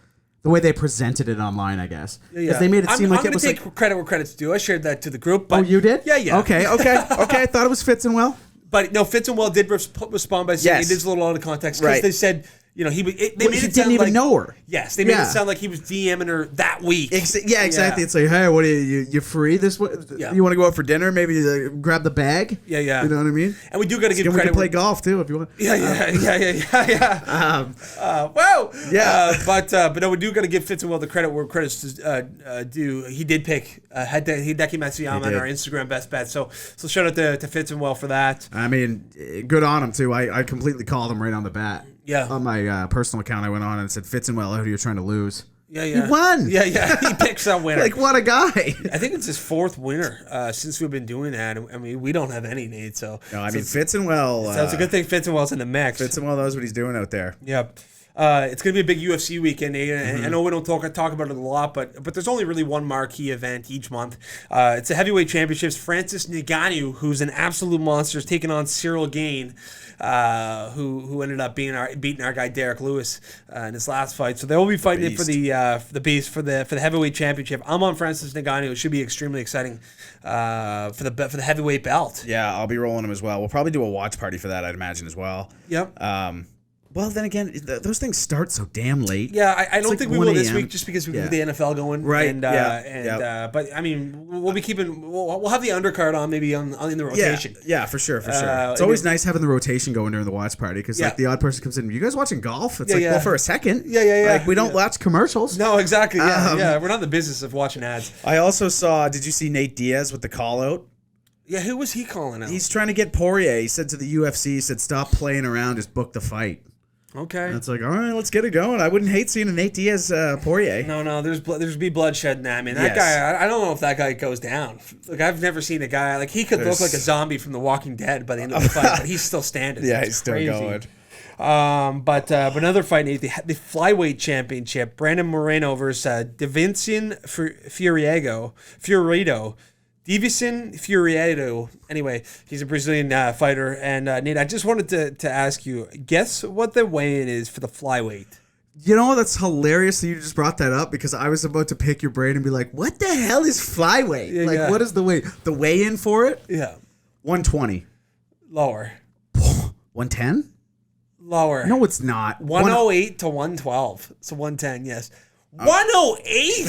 way they presented it online, I guess. Because they made it seem like it was I'm going to take credit where credit's due. I shared that to the group. Oh, you did? Yeah. Okay. I thought it was Fitzenwell. But no, Fitzenwell did respond by saying it is a little out of context because they said, he didn't even know her. Yes, they made it sound like he was DMing her that week. Exactly. It's like, hey, what are you free this way? Yeah. You want to go out for dinner? Maybe grab the bag. Yeah. You know what I mean? And we do got to give credit. We can play golf too if you want. Yeah. Wow. Yeah. But no, we do got to give Fitzenwell the credit where credit's due. He did pick Hideki Matsuyama on our Instagram best bet. So shout out to Fitzenwell for that. Good on him too. I completely called him right on the bat. Yeah. On my personal account, I went on and said, Fitzenwell, who you're trying to lose. Yeah. He won. Yeah. He picks that winner. Like, what a guy. I think it's his 4th winner since we've been doing that. We don't have any, Nate. So Fitzenwell. So it's a good thing Fitzenwell's in the mix. Fitzenwell knows what he's doing out there. Yep. It's going to be a big UFC weekend, Nate. And I know we don't talk about it a lot, but there's only really one marquee event each month. It's the heavyweight championships. Francis Ngannou, who's an absolute monster, is taking on Cyril Gane, who ended up beating our guy Derek Lewis in his last fight. So they will be fighting it for the beast for the heavyweight championship. I'm on Francis Ngannou. It should be extremely exciting for the heavyweight belt. Yeah, I'll be rolling him as well. We'll probably do a watch party for that, I'd imagine as well. Yep. Well, then again, those things start so damn late. Yeah, I don't think we will this week just because we have the NFL going. Right. But we'll be we'll have the undercard on maybe in the rotation. Yeah, for sure. It's always nice having the rotation going during the watch party because the odd person comes in. You guys watching golf? It's well, for a second. Yeah. Like we don't watch commercials. No, exactly. Yeah. We're not in the business of watching ads. I also saw. Did you see Nate Diaz with the call out? Yeah, who was he calling out? He's trying to get Poirier. He said to the UFC, he said, "Stop playing around, just book the fight." Okay. And it's like, all right, let's get it going. I wouldn't hate seeing a Nate Diaz Poirier. No, there's be bloodshed in that. That guy, I don't know if that guy goes down. Like I've never seen a guy he could look like a zombie from The Walking Dead by the end of the fight, but he's still standing. Yeah, he's still going. But another fight, Nate, the flyweight championship, Brandon Moreno versus Davison Figueiredo. Davison Figueiredo. Anyway, he's a Brazilian fighter. And Nate, I just wanted to ask you, guess what the weigh-in is for the flyweight? You know, that's hilarious that you just brought that up because I was about to pick your brain and be like, what the hell is flyweight? What is the weight? The weigh-in for it? Yeah. 120. Lower. 110? Lower. No, it's not. 108 to 112. So 110, yes. 108?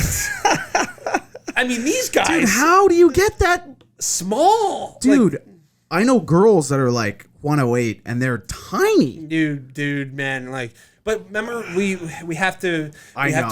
These guys. Dude, how do you get that small? Dude, I know girls that are like 108 and they're tiny. Dude, man, but remember we have to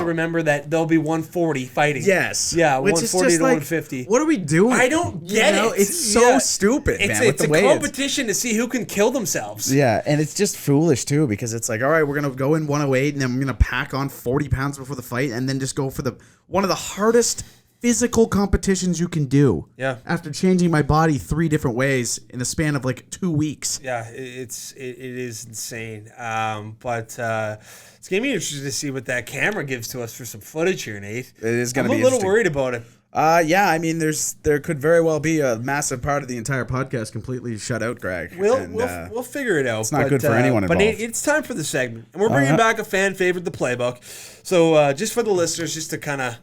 remember that there'll be 140 fighting. Yes. Yeah, 140 to 150. What are we doing? I don't get it. It's so stupid, man. It's a competition to see who can kill themselves. Yeah, and it's just foolish too because it's like, all right, we're going to go in 108 and then we're going to pack on 40 pounds before the fight and then just go for one of the hardest physical competitions you can do. Yeah. After changing my body 3 different ways in the span of 2 weeks. Yeah, it is insane. But it's gonna be interesting to see what that camera gives to us for some footage here, Nate. It is gonna be. I'm a little worried about it. There could very well be a massive part of the entire podcast completely shut out, Greg. We'll figure it out. It's not good for anyone involved. But Nate, it's time for the segment, and we're bringing back a fan favorite, the playbook. So just for the listeners, just to kind of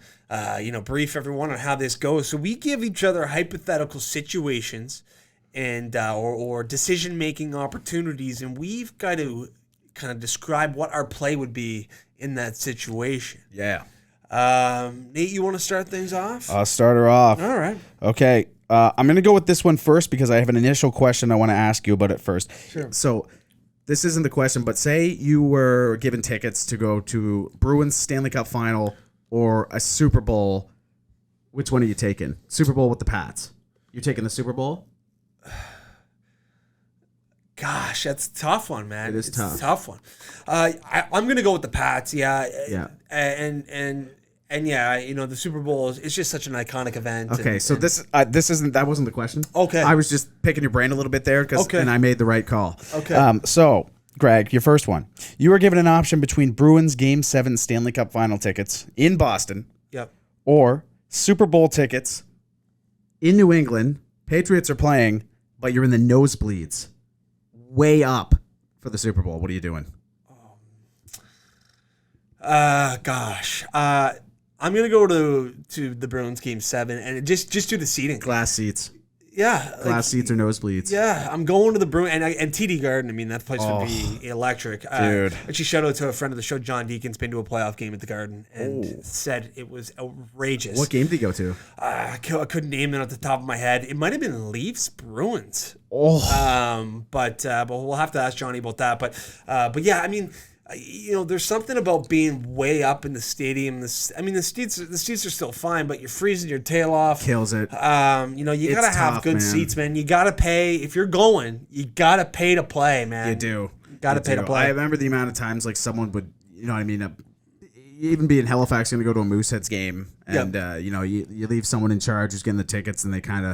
brief everyone on how this goes. So we give each other hypothetical situations, and or decision making opportunities, and we've got to kind of describe what our play would be in that situation. Yeah. Nate, you want to start things off? I'll start her off. All right. Okay. I'm going to go with this one first because I have an initial question I want to ask you about it first. Sure. So this isn't the question, but say you were given tickets to go to Bruins Stanley Cup Final or a Super Bowl. Which one are you taking? Super Bowl with the Pats. You're taking the Super Bowl? Gosh, that's a tough one, man. It is it's tough. a tough one. I'm gonna go with the Pats. Yeah. Yeah. And yeah, you know, the Super Bowl is just such an iconic event. Okay, and, so this that wasn't the question. Okay. I was just picking your brain a little bit there Okay. and I made the right call. Okay. So, Greg, your first one. You were given an option between Bruins Game 7 Stanley Cup Final tickets in Boston Yep. or Super Bowl tickets In New England, Patriots are playing. but you're in the nosebleeds, way up for the Super Bowl. What are you doing? Gosh. I'm gonna go to the Bruins Game 7 and just do the seating. Glass seats. Yeah. Glass seats or nosebleeds. Yeah, I'm going to the Bruins and TD Garden. I mean, that place would be electric. Dude. Actually, shout out to a friend of the show, John Deacon's been to a playoff game at the Garden and said it was outrageous. What game did you go to? I couldn't name it off the top of my head. It might have been Leafs Bruins. But we'll have to ask Johnny about that. But yeah, I mean, you know, there's something about being way up in the stadium. The seats are still fine, but you're freezing your tail off. Kills it. You know, you It's gotta have tough, good man. seats, man. You gotta pay if you're going. You gotta pay to play, man. You do. Gotta You pay to do. play. I remember the amount of times like someone would, you know what I mean, even be in Halifax going to go to a Mooseheads game, and you know you leave someone in charge who's getting the tickets, and they kind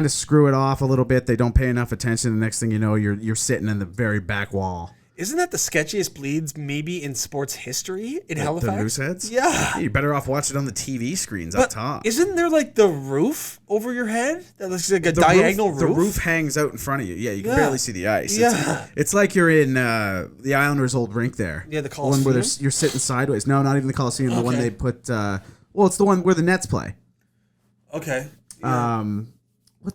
of screw it off a little bit. They don't pay enough attention. The next thing you know, you're sitting in the very back wall. Isn't that the sketchiest bleeds maybe in sports history in The Halifax? Mooseheads? Yeah. You're better off watching it on the TV screens up But top. isn't there like the roof over your head? That looks like a The diagonal roof, roof. The roof hangs out in front of you. Yeah, you can Yeah. barely see the ice. Yeah. It's like you're in the Islanders' old rink there. Yeah, the one where Coliseum? you're sitting sideways. No, not even the Coliseum. The one Okay. they put. Well, it's the one where the Nets play. Okay.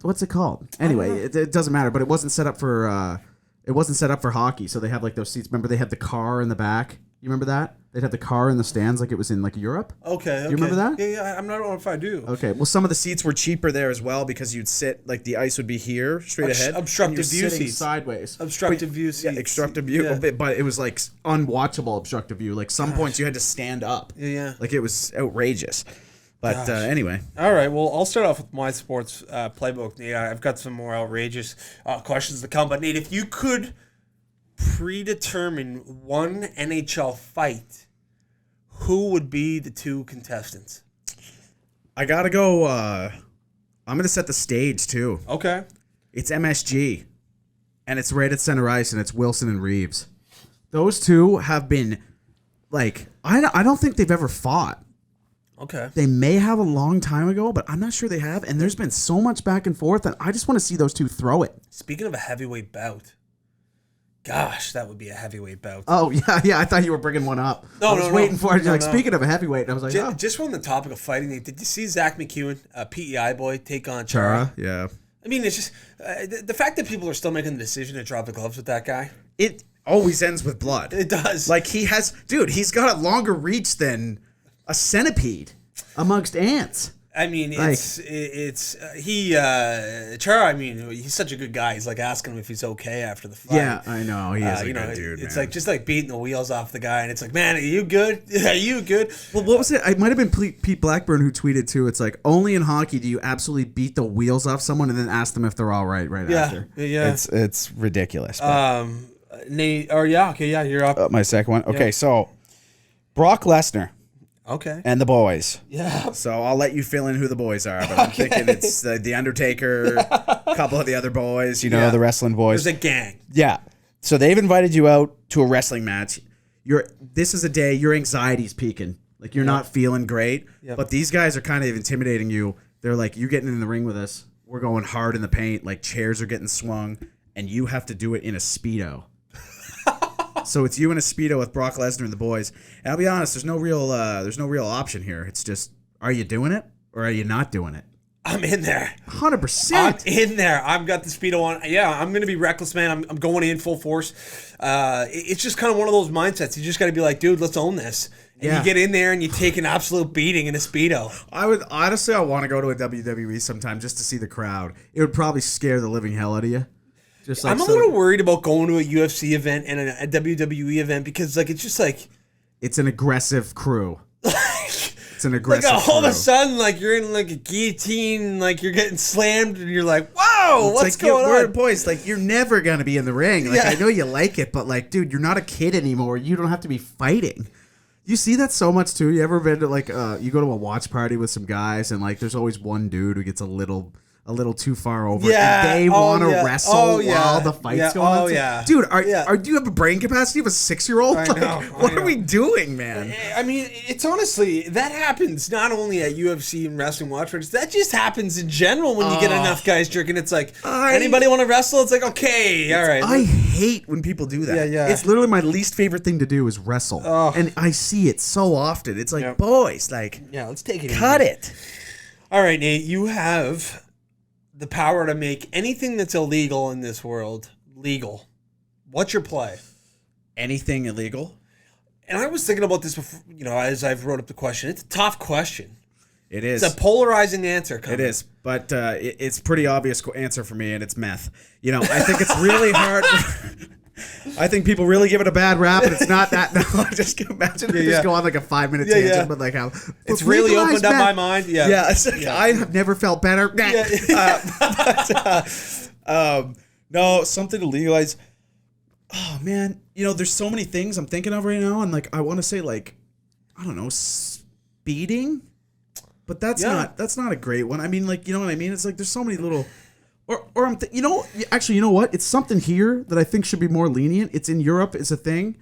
What's it called? Anyway, it doesn't matter. But it wasn't set up for. It wasn't set up for hockey, so they have like those seats. Remember, they had the car in the back. You remember that? They'd have the car in the stands, like it was in like Europe. Okay. you remember that? Yeah. I'm not sure if I do. Okay. Well, some of the seats Seats were cheaper there as well because you'd sit, like the ice would be here straight ahead. Obstructive and view you're sitting seats. sideways. Obstructive view seats. Yeah, obstructive view. Yeah. But it was like unwatchable obstructive view. Like some points you had to stand up. Yeah. Like it was outrageous. But anyway, All right. Well, I'll start off with my sports playbook. Nate, I've got some more outrageous questions to come. But Nate, if you could predetermine one NHL fight, who would be the two contestants? I gotta go. I'm gonna set the stage too. Okay. It's MSG, and it's right at center ice, and it's Wilson and Reeves. Those two have been like I don't think they've ever fought. Okay. They may have a long time ago, but I'm not sure they have. And there's been so much back and forth, and I just want to see those two throw it. Speaking of a heavyweight bout, gosh, that would be a heavyweight bout. Oh yeah. I thought you were bringing one up. I was waiting for it. No, Like no. speaking of a heavyweight, I was like, oh. Just on the topic of fighting, Nate, did you see Zach McEwen, a PEI boy, take on Chara? Yeah. I mean, it's just the fact that people are still making the decision to drop the gloves with that guy. it always ends with blood. It does. Like he's got a longer reach than A centipede amongst ants. I mean, Like- Chara. I mean, he's such a good guy. He's like asking him if he's okay after the fight. Yeah, I know. He is a you know, good dude, it's man. like just like beating the wheels off the guy, and it's like, man, are you good? Yeah, you good? Well, what was it? It might have been Pete Blackburn who tweeted too. It's like only in hockey do you absolutely beat the wheels off someone and then ask them if they're all right Yeah, after. yeah. it's ridiculous. Nate, or yeah, okay, yeah, you're up. My second one. Okay, so Brock Lesnar Okay. and the boys. Yeah. So I'll let you fill in who the boys are, but I'm thinking it's the Undertaker, a couple of the other boys, you know, Yeah. the wrestling boys. There's a gang. Yeah. So they've invited you out to a wrestling match. This is a day your anxiety's peaking. Like you're not feeling great, Yep. but these guys are kind of intimidating you. They're like, "You're getting in the ring with us. We're going hard in the paint. Like chairs are getting swung, and you have to do it in a Speedo." So it's you in a Speedo with Brock Lesnar and the boys. And I'll be honest, there's no real option here. It's just, are you doing it or are you not doing it? I'm in there. 100%. I'm in there. I've got the speedo on. Yeah, I'm gonna be reckless, man. I'm going in full force. It's just kind of one of those mindsets. You just got to be like, dude, let's own this. And Yeah. you get in there and you take an absolute beating in a speedo. I would honestly, I want to go to a WWE sometime just to see the crowd. It would probably scare the living hell out of you. Just like I'm a little worried about going to a UFC event and a WWE event because like it's just like It's an aggressive crew. It's an like aggressive all of crew. a sudden like you're in like a guillotine, like you're getting slammed and you're like, whoa, It's what's like, going we're on? boys, like you're never gonna be in the ring. Like Yeah. I know you like it, but like, dude, you're not a kid anymore. You don't have to be fighting. You see that so much too. You ever been to like you go to a watch party with some guys and like there's always one dude who gets a little too far over Yeah. and they Oh, want to yeah. wrestle Oh, yeah. while the fight's Yeah. going on. Oh, It's like, yeah. dude, Yeah. do you have a brain capacity of a 6-year-old? I Like, know, what I are know. we doing, man? I mean, it's honestly, that happens not only at UFC and wrestling watch parties, that just happens in general when you get enough guys jerking. It's like, anybody want to wrestle? It's like, okay, all right. I hate when people do that. Yeah, yeah. It's literally my least favorite thing to do is wrestle. Oh. And I see it so often. It's like, Yep. boys, like, Yeah, let's take it cut easy. it. All right, Nate, you have the power to make anything that's illegal in this world legal. What's your play? Anything illegal? And I was thinking about this before, as I've wrote up the question. It's a tough question. It is. It's a polarizing answer. Coming. It is, but it's pretty obvious answer for me, and it's meth. I think it's really hard. I think people really give it a bad rap, and it's not that. No, I just can imagine it yeah. just go on like a 5-minute Yeah, tangent, yeah. but like how It's really legalize opened up meth. my mind. Yeah. yeah, it's like, I have never felt better. No, something to legalize. Oh man, there's so many things I'm thinking of right now, and like I want to say like, I don't know, speeding, but that's not a great one. I mean, like, you know what I mean? It's like there's so many little, or I'm Actually, you know what? It's something here that I think should be more lenient. It's in Europe. It's a thing.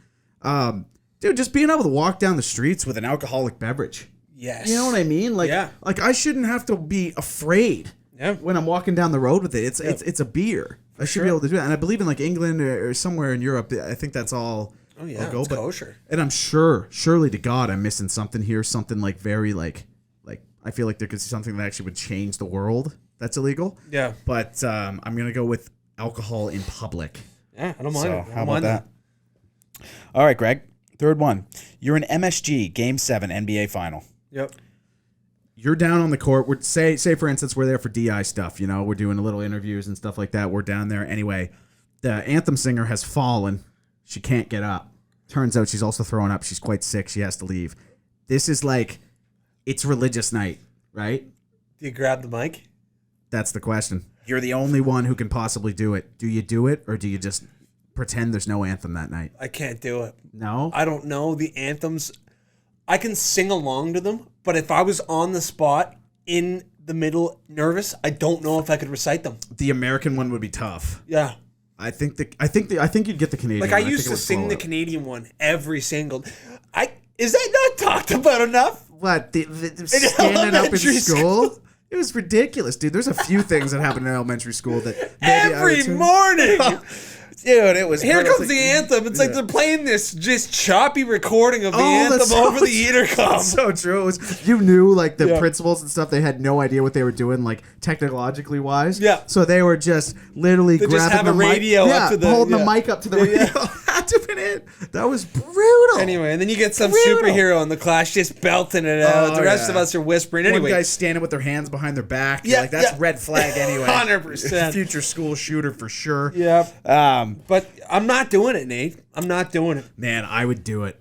Dude, just being able to walk down the streets with an alcoholic beverage. Yes. You know what I mean? Like, Yeah. like I shouldn't have to be afraid Yeah. when I'm walking down the road with it. It's a beer. I should be able to do that. And I believe in like England or somewhere in Europe. I think that's all. Oh yeah. I'll go, It's but- kosher. And I'm surely to God, I'm missing something here. Something like very like I feel like there could be something that actually would change the world. That's illegal. Yeah. But I'm gonna go with alcohol in public. Yeah. I don't mind. So it. I how don't about mind that? All right, Greg. Third one. You're in MSG Game 7 NBA Final. Yep. You're down on the court. We're say for instance we're there for DI stuff. We're doing a little interviews and stuff like that. We're down there anyway. The anthem singer has fallen. She can't get up. Turns out she's also throwing up. She's quite sick. She has to leave. This is like, it's religious night, right? Do you grab the mic? That's the question. You're the only one who can possibly do it. Do you do it or do you just pretend there's no anthem that night? I can't do it. No. I don't know the anthems. I can sing along to them, but if I was on the spot in the middle nervous, I don't know if I could recite them. The American one would be tough. Yeah. I think you'd get the Canadian. Like one. I used think it to would sing flow the up. Canadian one every single. Is that not talked about enough? What the standing up in elementary school? It was ridiculous, dude. There's a few things that happen in elementary school that maybe I would Every say- morning. Dude, it was. Here brutal. comes the anthem. It's like they're playing this just choppy recording of the Oh, that's anthem so over the intercom. So true. It was, you knew like the Yeah. principals and stuff. They had no idea what they were doing, like technologically wise. Yeah. So they were just literally They just grabbing have the a radio mic, up to the- holding yeah. the mic up to the Yeah, radio. yeah. Had to have been it. That was brutal. Anyway, and then you get some Brutal. superhero in the class just belting it out. Oh, The rest yeah. of us are whispering. One Anyway, guy's standing with their hands behind their back. You're Yeah, like that's yeah. red flag anyway. 100%. Future school shooter for sure. yeah. Um, But I'm not doing it, Nate. I'm not doing it. Man, I would do it.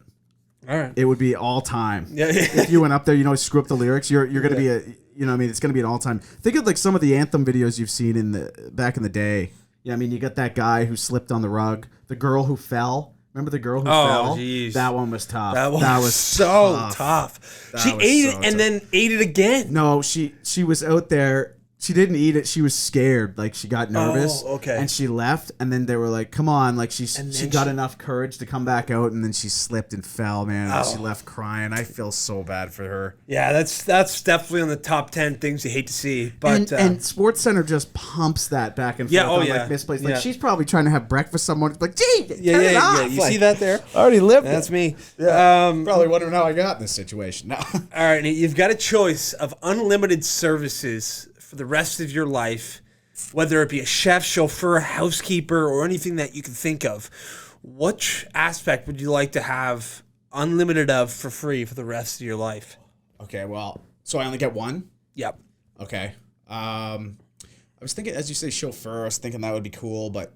All right. It would be all time. Yeah. If you went up there, screw up the lyrics, you're gonna be a, it's gonna be an all time. Think of like some of the anthem videos you've seen in the back in the day. Yeah, I mean, you got that guy who slipped on the rug, the girl who fell. Remember the girl who fell? Jeez. That one was tough. That was so tough. She was ate so it and then ate it again. No, she was out there. She didn't eat it. She was scared. Like she got nervous. Oh, okay. And she left. And then they were like, "Come on!" Like she then got she- enough courage to come back out. And then she slipped and fell. Man, and she Oh. left crying. I feel so bad for her. Yeah, that's definitely on the top 10 things you hate to see. But And Sports Center just pumps that back and forth. Yeah, oh, on, yeah. like misplaced. Like Yeah. she's probably trying to have breakfast. Someone's like, "Gee, yeah, turn yeah, it yeah. off." You Like, see that there? I already lived. That's me. Probably wondering how I got in this situation. No. All right, Nate, you've got a choice of unlimited services for the rest of your life, whether it be a chef, chauffeur, housekeeper, or anything that you can think of, which aspect would you like to have unlimited of for free for the rest of your life? Okay, well, so I only get one? Yep. Okay. I was thinking, as you say, chauffeur, I was thinking that would be cool, but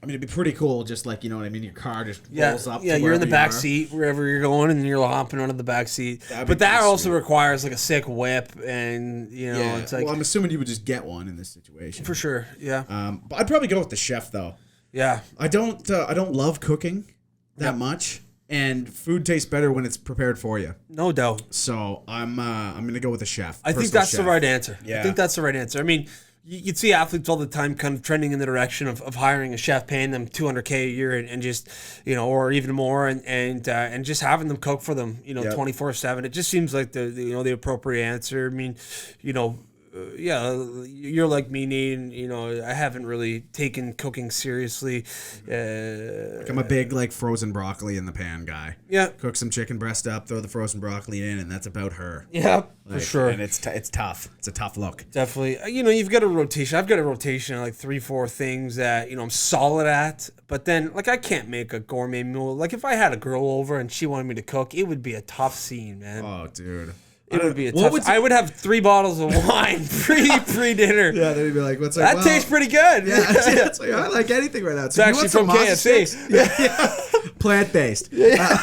I mean, it'd be pretty cool, just like, you know what I mean? Your car just Yeah, rolls up. yeah, to you're in the wherever you back are. seat wherever you're going, and you're hopping onto the back seat. That'd be But that pretty also sweet. requires like a sick whip, and it's like well, I'm assuming you would just get one in this situation. for sure. Yeah, but I'd probably go with the chef, though. yeah. I don't love cooking that much, and food tastes better when it's prepared for you. No doubt. So I'm gonna go with the chef. I think personal that's the chef. right answer. Yeah. I think that's the right answer. I mean, you'd see athletes all the time kind of trending in the direction of hiring a chef, paying them $200K a year and just, or even more and just having them cook for them, Yep. 24/7. It just seems like the appropriate answer. I mean, yeah, you're like me, Nate, and I haven't really taken cooking seriously. I'm a big like frozen broccoli in the pan guy. Yeah. Cook some chicken breast up, throw the frozen broccoli in, and that's about her. Yeah, for Like, sure. And it's tough. It's a tough look. Definitely. You've got a rotation. I've got a rotation of like 3-4 things that, I'm solid at. But then, like, I can't make a gourmet meal. Like, if I had a girl over and she wanted me to cook, it would be a tough scene, man. Oh, dude. It would be a what tough. I would have 3 bottles of wine pre dinner. Yeah, they'd be like, what's That tastes pretty good. Yeah, it's like, I like anything right now. It's actually from KFC. Plant-based. Yeah.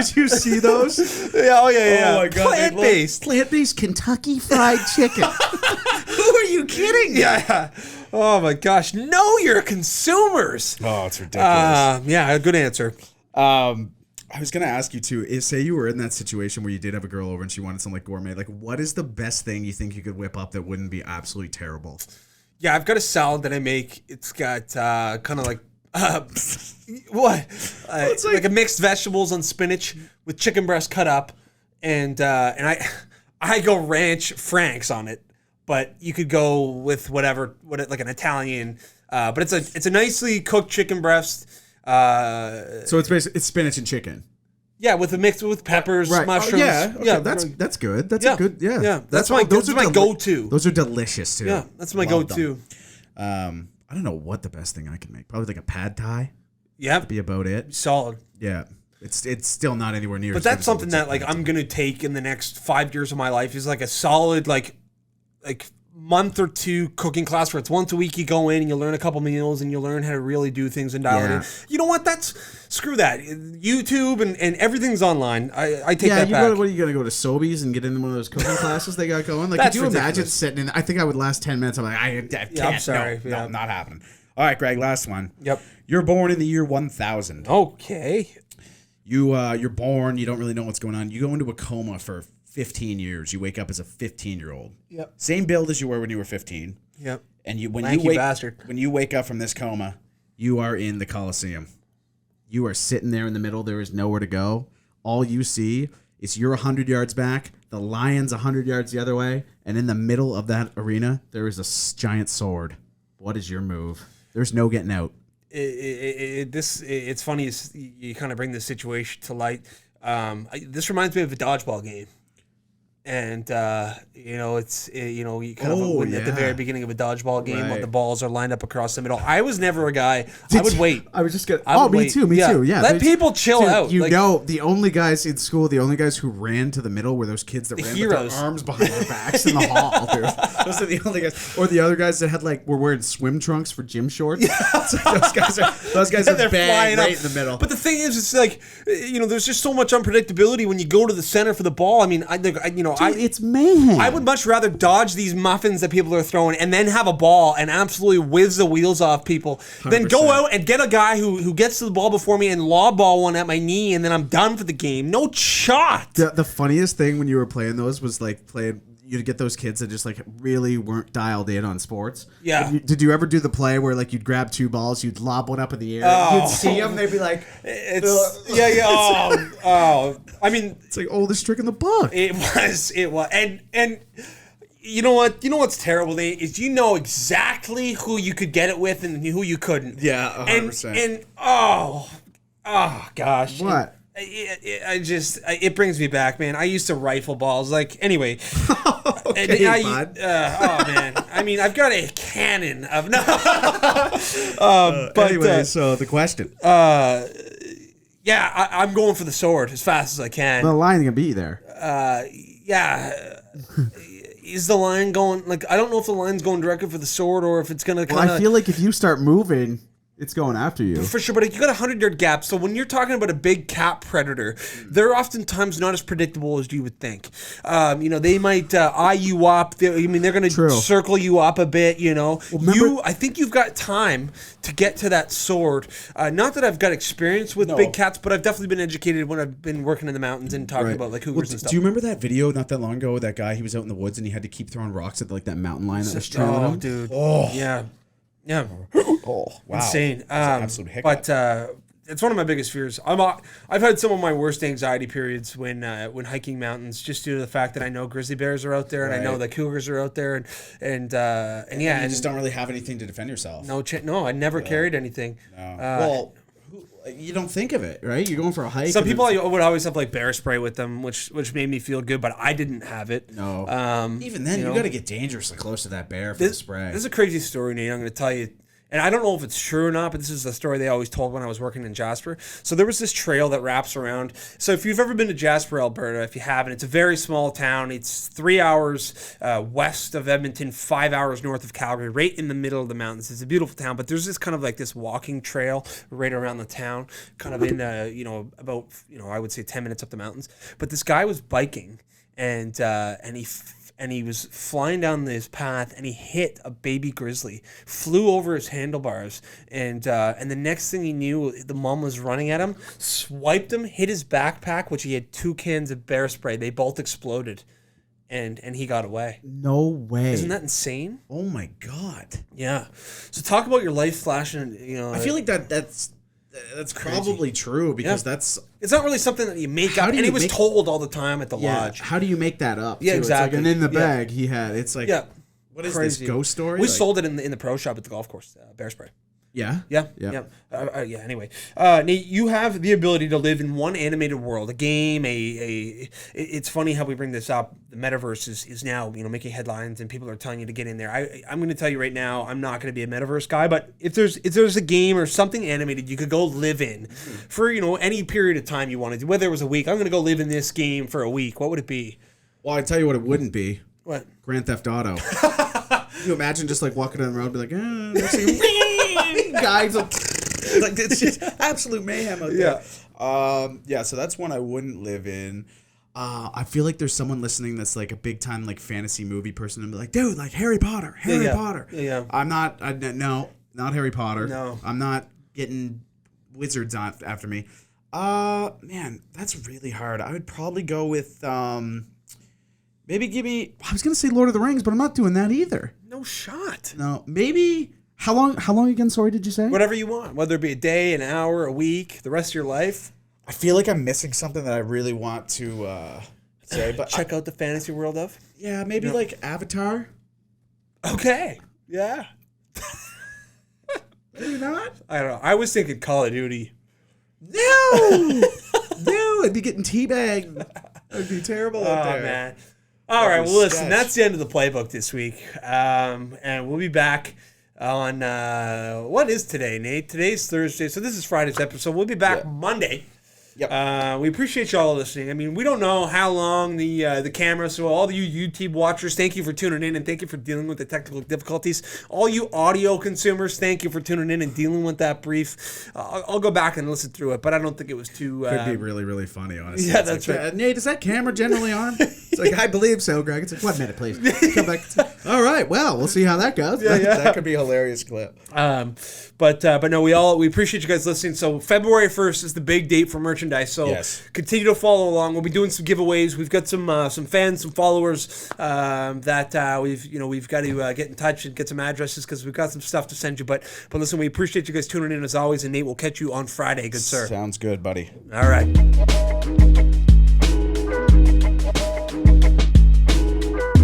Did you see those? Yeah. Oh yeah. Oh my God, they Plant-based. Plant-based Kentucky Fried Chicken. Who are you kidding? Yeah. Oh my gosh. Know your consumers. Oh, it's ridiculous. Yeah. Good answer. I was gonna ask you too. Say you were in that situation where you did have a girl over and she wanted some like gourmet. Like, what is the best thing you think you could whip up that wouldn't be absolutely terrible? Yeah, I've got a salad that I make. It's got kind of like what? Like a mixed vegetables and spinach with chicken breast cut up, and I go ranch Franks on it, but you could go with whatever like an Italian. But it's a nicely cooked chicken breast. So it's basically spinach and chicken. Yeah, with a mix with peppers, Right. mushrooms. Okay, that's good. That's a good. Yeah, That's my go-to. Those are delicious too. Yeah, that's my Love go-to. them. I don't know what the best thing I can make. Probably like a pad thie. Yep, Be about it. solid. Yeah, it's still not anywhere near. But as good that's as something what's that in like pad I'm gonna take in the next 5 years of my life is like a solid like month or 2 cooking class where it's once a week you go in and you learn a couple meals and you learn how to really do things and dial it in. You know what? Screw that. YouTube and everything's online. I take that back. What are you gonna go to Sobeys and get into one of those cooking classes they got going? Like, That's could you imagine ridiculous. sitting in? I think I would last 10 minutes. I'm like, I can't. I'm sorry. No, Yeah. not happening. All right, Greg. Last one. Yep. You're born in the year 1000. Okay. You're born. You don't really know what's going on. You go into a coma for 15 years. You wake up as a 15-year-old. Yep. Same build as you were when you were 15. Yep. And Lanky bastard. when you wake up from this coma, you are in the Coliseum. You are sitting there in the middle. There is nowhere to go. All you see is you're 100 yards back. The lion's 100 yards the other way. And in the middle of that arena, there is a giant sword. What is your move? There's no getting out. It's funny you kind of bring this situation to light. This reminds me of a dodgeball game. And it's you kind of at the very beginning of a dodgeball game, when the balls are lined up across the middle. I was never a guy. I would wait. I was just gonna. I would Me wait. too. Me Yeah. too. Yeah. Let people chill out. You Like- know, the only guys in school, the only guys who ran to the middle were those kids that ran with heroes. their arms behind their backs in the hall. Dude. Those are the only guys, or the other guys that had were wearing swim trunks for gym shorts. It's like those guys are They're bang flying right up. in the middle. But the thing is, it's like there's just so much unpredictability when you go to the center for the ball. I mean, it's mayhem. I would much rather dodge these muffins that people are throwing and then have a ball and absolutely whiz the wheels off people than go 100%. out and get a guy who gets to the ball before me and lob ball one at my knee and then I'm done for the game. No shot. The funniest thing when you were playing those was you'd get those kids that just really weren't dialed in on sports. Yeah. Did you ever do the play where you'd grab 2 balls, you'd lob one up in the air, Oh. you'd see them, they'd be like, It's Oh. I mean, it's like oldest trick in the book. it was, and you know what? You know what's terrible, Nate, is you know exactly who you could get it with and who you couldn't. Yeah, 100%. And oh gosh. What? It brings me back, man. I used to rifle balls. Like, anyway. Okay, bud. Oh, man. I mean, I've got a cannon of... No. Anyway, so the question. Yeah, I'm going for the sword as fast as I can. The lion can beat you there. Yeah. Is the line going... Like, I don't know if the line's going directly for the sword or if it's going to kind of... Well, I feel like if you start moving, it's going after you. For sure, but you got a 100-yard gap. So when you're talking about a big cat predator, they're oftentimes not as predictable as you would think. They might eye you up. They're going to circle you up a bit. I think you've got time to get to that sword. Not that I've got experience with big cats, but I've definitely been educated when I've been working in the mountains and talking about like cougars and stuff. Do you remember that video not that long ago? That guy, he was out in the woods and he had to keep throwing rocks at like that mountain lion that was trailing him. Dude. Oh, yeah. Yeah. Oh, wow. Insane. Absolute hiccup. But it's one of my biggest fears. I've had some of my worst anxiety periods when hiking mountains, just due to the fact that I know grizzly bears are out there and I know that cougars are out there and you just don't really have anything to defend yourself. No, I never carried anything. No. You don't think of it, right? You're going for a hike. Some people would always have like bear spray with them, which made me feel good, but I didn't have it. No. Even then, you got to get dangerously close to that bear for the spray. This is a crazy story, Nate. I'm going to tell you. And I don't know if it's true or not, but this is the story they always told when I was working in Jasper. So there was this trail that wraps around. So if you've ever been to Jasper, Alberta, if you haven't, it's a very small town. It's 3 hours west of Edmonton, 5 hours north of Calgary, right in the middle of the mountains. It's a beautiful town, but there's this kind of like this walking trail right around the town, kind of in about I would say 10 minutes up the mountains. But this guy was biking, and he was flying down this path, and he hit a baby grizzly, flew over his handlebars, and the next thing he knew, the mom was running at him, swiped him, hit his backpack, which he had 2 cans of bear spray. They both exploded, and he got away. No way. Isn't that insane? Oh my God. Yeah. So talk about your life flashing. I feel like that's probably true because it's not really something that you make up, and he was told all the time at the lodge. How do you make that up? Yeah, too? exactly. It's like, and in the bag he had. It's like, what is crazy. this ghost story? We sold it in the pro shop at the golf course. Bear spray. Yeah. Anyway, Nate, you have the ability to live in one animated world, a game. It's funny how we bring this up. The metaverse is now making headlines, and people are telling you to get in there. I'm going to tell you right now, I'm not going to be a metaverse guy, but if there's a game or something animated you could go live in for any period of time you wanted to, whether it was a week, I'm going to go live in this game for a week. What would it be? Well, I tell you what, it wouldn't be. What? Grand Theft Auto. Can you imagine just like walking down the road, and be like, guys, like it's just absolute mayhem out there. So that's one I wouldn't live in. I feel like there's someone listening that's like a big time like fantasy movie person and be like, dude, like Harry Potter. Yeah. I'm not. No, not Harry Potter. No, I'm not getting wizards on after me. Man, that's really hard. I would probably go with maybe give me. I was gonna say Lord of the Rings, but I'm not doing that either. No shot. No, maybe. How long again? Sorry, did you say? Whatever you want, whether it be a day, an hour, a week, the rest of your life. I feel like I'm missing something that I really want to say, but check out the fantasy world of. Yeah, maybe like Avatar. Okay. Yeah. Maybe not. I don't know. I was thinking Call of Duty. No, I'd be getting teabagged. I'd be terrible out there. Man. All right. Well, listen. That's the end of the playbook this week, and we'll be back on what is today, Nate? Today's Thursday, so this is Friday's episode. We'll be back Monday. Yep. We appreciate y'all listening. I mean, we don't know how long the camera, so all you YouTube watchers, thank you for tuning in and thank you for dealing with the technical difficulties. All you audio consumers, thank you for tuning in and dealing with that brief. I'll go back and listen through it, but I don't think it was too... Could be really, really funny, honestly. Yeah, that's right. Nate, is that camera generally on? It's like, I believe so, Greg. It's like, 1 minute, please. Come back. All right, well, we'll see how that goes. Yeah. That could be a hilarious clip. But no, we appreciate you guys listening. So February 1st is the big date for merchandise. So continue to follow along. We'll be doing some giveaways. We've got some fans, some followers that we've got to get in touch and get some addresses because we've got some stuff to send you. But listen, we appreciate you guys tuning in as always. And Nate, we'll catch you on Friday. Good sir. Sounds good, buddy. All right.